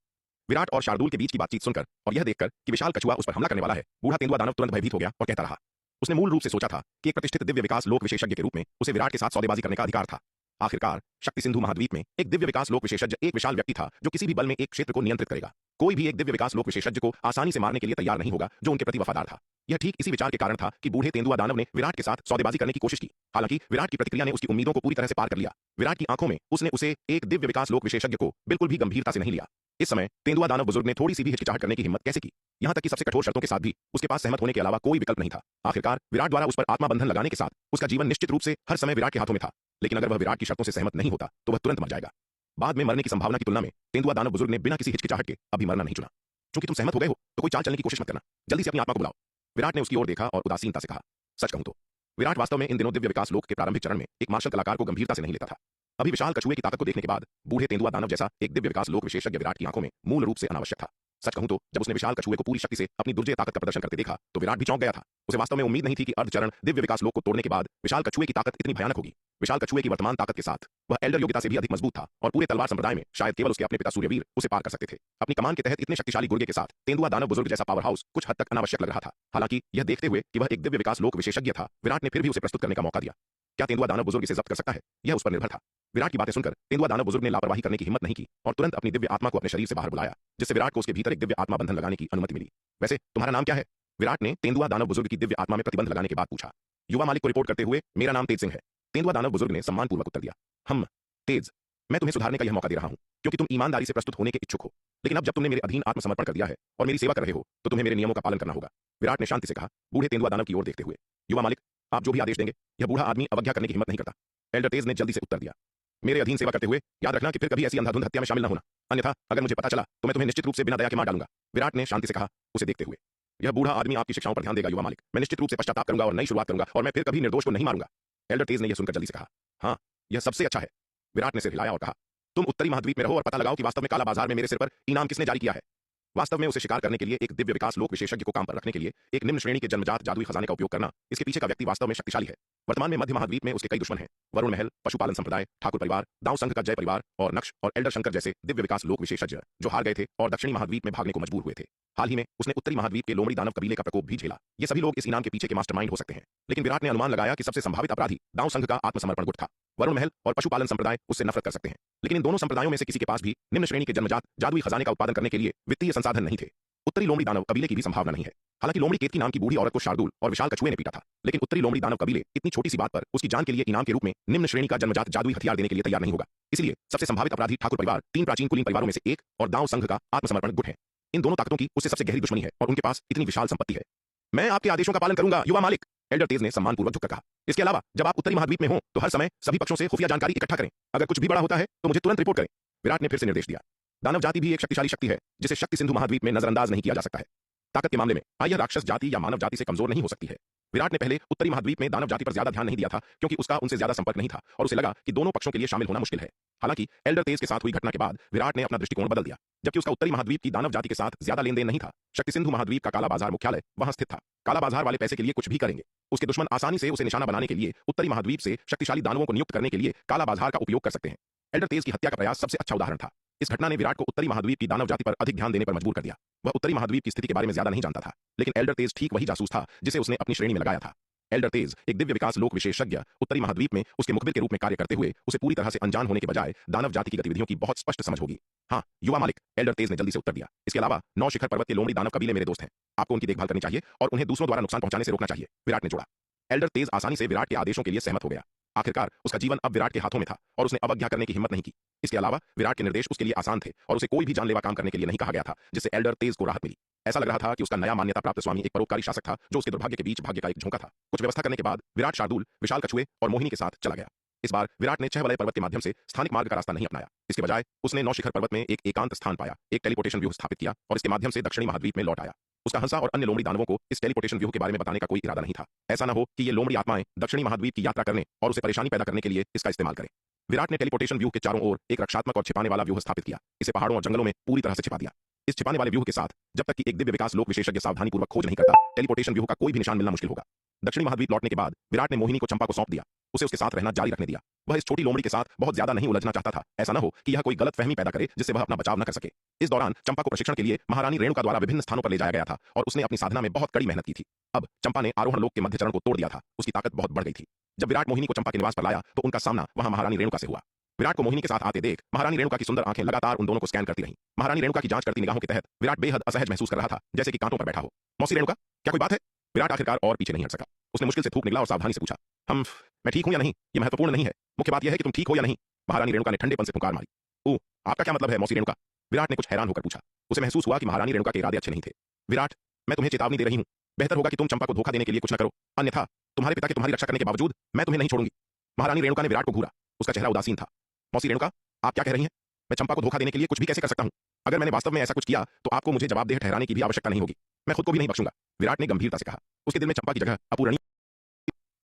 विराट और शार्दुल के बीच की बातचीत सुनकर और यह देखकर कि विशाल कछुआ उस पर हमला करने वाला है, बूढ़ा तेंदुआ दानव तुरंत भयभीत हो गया और कहता रहा। उसने मूल रूप से सोचा था कि एक प्रतिष्ठित दिव्य विकास लोक विशेषज्ञ के रूप में उसे विराट के साथ सौदेबाजी करने का अधिकार था। आखिरकार शक्ति सिंधु महाद्वीप में एक दिव्य विकास लोक विशेषज्ञ एक विशाल व्यक्ति था जो किसी भी बल में एक क्षेत्र को नियंत्रित करेगा। कोई भी एक दिव्य विकास लोक विशेषज्ञ को आसानी से मारने के लिए तैयार नहीं होगा जो उनके प्रति वफादार था। यह ठीक इसी विचार के कारण था कि बूढ़े तेंदुआ दानव ने विराट के साथ सौदेबाजी करने की कोशिश की। हालांकि विराट की प्रतिक्रिया ने उसकी उम्मीदों को पूरी तरह से पार कर लिया। विराट की आंखों में उसने उसे एक दिव्य विकास लोक विशेषज्ञ को बिल्कुल भी गंभीरता से नहीं लिया। इस समय तेंदुआ दानव बुजुर्ग ने थोड़ी सी भी हिचकिचाहट करने की हिम्मत कैसे की? यहां तक कि सबसे कठोर शर्तों के साथ भी उसके पास सहमत होने के अलावा कोई विकल्प नहीं था। आखिरकार विराट द्वारा उस पर आत्मा बंधन लगाने के साथ उसका जीवन निश्चित रूप से हर समय विराट के हाथों में था, लेकिन अगर वह विराट की शर्तों से सहमत नहीं होता तो वह तुरंत मर जाएगा। बाद में मरने की संभावना की तुलना में तेंदुआ दानव बुजुर्ग ने बिना किसी हिचकिचाहट के अभी मरना नहीं चुना। चूंकि तुम सहमत हो गए हो तो कोई चाल चलने की कोशिश मत करना, जल्दी से अपनी आत्मा को बुलाओ। विराट ने उसकी ओर देखा और उदासीनता से कहा, सच कहूं तो विराट वास्तव में इन दिनों दिव्य विकास लोक के प्रारंभिक चरण में एक मार्शल कलाकार को गंभीरता से नहीं लेता था। अभी विशाल कछुए की ताकत को देखने के बाद बूढ़े तेंदुआ दानव जैसा एक दिव्य विकास लोक विशेषज्ञ विराट की आंखों में मूल रूप से अनावश्यक था। सच कहूं तो जब उसने विशाल कछुए को पूरी शक्ति से अपनी दुर्जय ताकत का प्रदर्शन करते देखा तो विराट भी चौंक गया था। उसे वास्तव में उम्मीद नहीं थी कि अर्धचरण दिव्य विकास लोक को तोड़ने के बाद विशाल कछुए की ताकत इतनी भयानक होगी। विशाल कछुए की वर्तमान ताकत के साथ वह एल्डर योग्यता से भी अधिक मजबूत था और पूरे तलवार संप्रदाय में शायद केवल उसके अपने पिता सूर्यवीर उसे पार कर सकते थे। अपनी कमान के तहत इतने शक्तिशाली गुर्गे के साथ तेंदुआ दानव बुजुर्ग जैसा पावर हाउस कुछ हद तक अनावश्यक लग रहा था। हालांकि यह देखते हुए कि वह एक दिव्य विकास लोक विशेषज्ञ था, विराट ने फिर भी उसे प्रस्तुत करने का मौका दिया। क्या तेंदुआ दानव बुजुर्ग इसे जब्त कर सकता है? यह उस पर निर्भर था। विराट की बातें सुनकर तेंदुआ दानव बुजुर्ग ने लापरवाही करने की हिम्मत नहीं की और तुरंत अपनी दिव्य आत्मा को अपने शरीर से बाहर बुलाया, जिससे विराट को उसके भीतर एक दिव्य आत्मा बंधन लगाने की अनुमति मिली। वैसे तुम्हारा नाम क्या है? विराट ने तेंदुआ दानव बुजुर्ग की दिव्य आत्मा में प्रतिबंध लगाने के बाद पूछा। युवा मालिक को रिपोर्ट करते हुए, मेरा नाम तेज सिंह है। तेंदुआ दानव बुजुर्ग ने सम्मानपूर्वक उत्तर दिया। हम तेज, मैं तुम्हें सुधारने का यह मौका दे रहा हूं क्योंकि तुम ईमानदारी से प्रस्तुत होने के इच्छुक हो, लेकिन अब जब तुमने मेरे अधीन आत्मसमर्पण कर दिया है और मेरी सेवा कर रहे हो तो तुम्हें मेरे नियमों का पालन करना होगा। विराट ने शांति से कहा, बूढ़े तेंदुआ दानव की ओर देखते हुए। युवा मालिक, आप जो भी आदेश देंगे, यह बूढ़ा आदमी अवज्ञा करने की हिम्मत नहीं करता। एल्डर तेज ने जल्दी से उत्तर दिया। मेरे अधीन सेवा करते हुए याद रखना कि फिर कभी ऐसी अंधाधुंध हत्या में शामिल न होना, अन्यथा अगर मुझे पता चला तो मैं तुम्हें निश्चित रूप से बिना दया के मार डालूंगा। विराट ने शांति से कहा, उसे देखते हुए। यह बूढ़ा आदमी आपकी शिक्षाओं पर ध्यान देगा युवा मालिक, मैं निश्चित रूप से पश्चाताप करूंगा और नई शुरुआत करूंगा और मैं फिर कभी निर्दोष को नहीं मारूंगा। एल्डर तेज ने यह सुनकर जल्दी से कहा, हाँ, यह सबसे अच्छा है। विराट ने सिर हिलाया और कहा, तुम उत्तरी महाद्वीप में रहो और पता लगाओ कि वास्तव में काला बाजार में मेरे सिर पर इनाम किसने जारी किया है। वास्तव में उसे शिकार करने के लिए एक दिव्य विकास लोक विशेषज्ञ को काम पर रखने के लिए एक निम्न श्रेणी के जन्मजात जादुई खजाने का उपयोग करना, इसके पीछे का व्यक्ति वास्तव में शक्तिशाली है। वर्तमान में मध्य महाद्वीप में उसके कई दुश्मन हैं। वरुण महल, पशुपालन संप्रदाय, ठाकुर परिवार, दाव संघ का जय परिवार और नक्श और एल्डर शंकर जैसे दिव्य विकास लोक विशेषज्ञ जो हार गए थे और दक्षिणी महाद्वीप में भागने को मजबूर हुए थे। हाल ही में उसने उत्तरी महाद्वीप के लोमड़ी दानव कबीले का प्रकोप भी झेला। ये सभी लोग इस इनाम के पीछे के मास्टरमाइंड हो सकते हैं, लेकिन विराट ने अनुमान लगाया कि सबसे संभावित अपराधी दाव संघ का आत्मसमर्पण गुट था। वरुण महल और पशुपालन संप्रदाय उससे नफरत कर सकते हैं, लेकिन इन दोनों संप्रदायों में से किसी के पास भी निम्न श्रेणी के जन्मजात जादुई खजाने का उत्पादन करने के लिए वित्तीय संसाधन नहीं थे। उत्तरी लोमड़ी दानव कबीले की भी संभावना नहीं है। हालांकि लोमड़ी केतकी नाम की बूढ़ी औरत को शार्दुल और विशाल कछुए ने पीटा था, लेकिन उत्तरी लोमड़ी दानव कबीले इतनी छोटी सी बात पर उसकी जान के लिए इनाम के रूप में निम्न श्रेणी का जन्मजात जादुई हथियार देने के लिए तैयार नहीं होगा। इसलिए सबसे संभावित अपराधी ठाकुर परिवार, 3 प्राचीन कुलीन परिवारों में से एक, और दाव संघ का आत्मसमर्पण गुट है। इन दोनों ताकतों की उससे सबसे गहरी दुश्मनी है और उनके पास इतनी विशाल संपत्ति है। मैं आपके आदेशों का पालन करूंगा युवा मालिक, एल्डर तेज ने सम्मानपूर्वक झुककर कहा। इसके अलावा जब आप उत्तरी महाद्वीप में हो तो हर समय सभी पक्षों से खुफिया जानकारी इकट्ठा करें। अगर कुछ भी बड़ा होता है तो मुझे तुरंत रिपोर्ट करें। विराट ने फिर से निर्देश दिया। दानव जाति भी एक शक्तिशाली शक्ति है जिसे शक्ति सिंधु महाद्वीप में नजरअंदाज नहीं किया जा सकता है। ताकत के मामले में यह राक्षस जाति या मानव जाति से कमजोर नहीं हो सकती है। विराट ने पहले उत्तरी महाद्वीप में दानव जाति पर ज्यादा ध्यान नहीं दिया था क्योंकि उसका उनसे ज्यादा संपर्क नहीं था और उसे लगा कि दोनों पक्षों के लिए शामिल होना मुश्किल है। हालांकि एल्डर तेज के साथ हुई घटना के बाद विराट ने अपना दृष्टिकोण बदल दिया। जबकि उसका उत्तरी महाद्वीप की दानव जाति के साथ ज्यादा लेन देन नहीं था, शक्ति सिंधु महाद्वीप का काला बाजार मुख्यालय वहां स्थित था। काला बाजार वाले पैसे के लिए कुछ भी करेंगे। उसके दुश्मन आसानी से उसे निशाना बनाने के लिए उत्तरी महाद्वीप से शक्तिशाली दानवों को नियुक्त करने के लिए काला बाजार का उपयोग कर सकते हैं। एल्डर तेज की हत्या का प्रयास सबसे अच्छा उदाहरण था। इस घटना ने विराट को उत्तरी महाद्वीप की दानव जाति पर अधिक ध्यान देने पर मजबूर कर दिया। वह उत्तरी महाद्वीप की स्थिति के बारे में ज्यादा नहीं जानता था, लेकिन एल्डर तेज ठीक वही जासूस था जिसे उसने अपनी श्रेणी में लगाया था। एल्डर तेज एक दिव्य विकास लोक विशेषज्ञ उत्तरी महाद्वीप में उसके मुखबिर के रूप में कार्य करते हुए उसे पूरी तरह से अनजान होने के बजाय दानव जाति की गतिविधियों की बहुत स्पष्ट समझ होगी। हाँ युवा मालिक, एल्डर तेज ने जल्दी से उत्तर दिया। इसके अलावा 9 शिखर पर्वत के लोमड़ी दानव कबीले मेरे दोस्त हैं। आपको उनकी देखभाल करनी चाहिए और उन्हें दूसरों द्वारा नुकसान पहुंचाने से रोकना चाहिए, विराट ने जोड़ा। एल्डर तेज आसानी से विराट के आदेशों के लिए सहमत हो गया। आखिरकार उसका जीवन अब विराट के हाथों में था और उसने अवज्ञा करने की हिम्मत नहीं की। इसके अलावा विराट के निर्देश उसके लिए आसान थे और उसे कोई भी जानलेवा काम करने के लिए नहीं कहा गया था, जिससे एल्डर तेज को राहत मिली। ऐसा लग रहा था कि उसका नया मान्यता प्राप्त स्वामी एक परोपकारी शासक था जो उसके दुर्भाग्य के बीच भाग्य का एक झोंका था। कुछ व्यवस्था करने के बाद विराट शार्दूल, विशाल कछुए और मोहिनी के साथ चला गया। इस बार विराट ने 6 वलय पर्वत के माध्यम से स्थानिक मार्ग का रास्ता नहीं अपनाया। इसके बजाय उसने 9 शिखर पर्वत में एक एकांत स्थान पाया, एक टेलीपोर्टेशन व्यूह स्थापित किया और इसके माध्यम से दक्षिणी महाद्वीप में लौट आया। उसका हंसा और अन्य लोमड़ी दानवों को इस टेलीपोर्टेशन व्यूह के बारे में बताने का कोई इरादा नहीं था। ऐसा न हो कि ये लोमड़ी आत्माएं दक्षिणी महाद्वीप की यात्रा करने और उसे परेशानी पैदा करने के लिए इसका इस्तेमाल करें। विराट ने टेलीपोर्टेशन व्यूह के चारों ओर एक रक्षात्मक और छिपाने वाला व्यूह स्थापित किया। इसे पहाड़ों और जंगलों में पूरी तरह से छिपा दिया। इस छिपाने वाले व्यूह के साथ जब तक कि एक दिव्य विकास लोक विशेषज्ञ सावधानीपूर्वक खोज नहीं करता, टेलीपोर्टेशन व्यूह का कोई भी निशान मिलना मुश्किल होगा। दक्षिणी महाद्वीप लौटने के बाद विराट ने मोहिनी को चंपा को सौंप दिया। उसे उसके साथ रहना जारी रखने दिया। वह इस छोटी लोमड़ी के साथ बहुत ज्यादा नहीं उलझना चाहता था। ऐसा न हो कि यह कोई गलत फहमी पैदा करे जिससे वह अपना बचाव न कर सके। इस दौरान चंपा को प्रशिक्षण के लिए महारानी रेणुका द्वारा विभिन्न स्थानों पर ले जाया गया था और उसने अपनी साधना में बहुत कड़ी मेहनत की थी। अब चंपा ने आरोहण लोक के मध्य चरण को तोड़ दिया था। उसकी ताकत बहुत बढ़ गई थी। जब विराट मोहिनी को चंपा के निवास पर लाया तो उनका सामना वहां महारानी रेणुका से हुआ। विराट को मोहिनी के साथ आते देख महारानी रेणुका की सुंदर आंखें लगातार उन दोनों को स्कैन करती रहीं। महारानी रेणुका की जांच करती निगाहों के तहत विराट बेहद असहज महसूस कर रहा था, जैसे कि कांटों पर बैठा हो। मौसी रेणुका, क्या कोई बात है? विराट आखिरकार और पीछे नहीं हट सका। उसने मुश्किल से थूक निगला और सावधानी से पूछा, मैं ठीक हूं या नहीं ये महत्वपूर्ण नहीं है। मुख्य बात यह है कि तुम ठीक हो या नहीं। महारानी रेणुका ने ठंडेपन से पुकार मारी। ओह, आपका क्या मतलब है मौसी रेणुका? विराट ने कुछ हैरान होकर पूछा। उसे महसूस हुआ कि महारानी रेणुका के इरादे अच्छे नहीं थे। विराट, मैं तुम्हें चेतावनी दे रही हूं। बेहतर होगा कि तुम चंपा को धोखा देने के लिए कुछ न करो, अन्यथा तुम्हारे पिता के तुम्हारी रक्षा करने के बावजूद मैं तुम्हें नहीं छोड़ूंगी। महारानी रेणुका ने विराट को घूरा। उसका चेहरा उदासीन था। मौसी रेणुका, आप क्या कह रही हैं? मैं चंपा को धोखा देने के लिए कुछ भी कैसे कर सकता हूं? अगर मैंने वास्तव में ऐसा कुछ किया तो आपको मुझे जवाबदेह ठहराने की भी आवश्यकता नहीं होगी। मैं खुद को भी नहीं बख्शूंगा, विराट ने गंभीरता से कहा। उसके दिल में चंपा की जगह अपूरणीय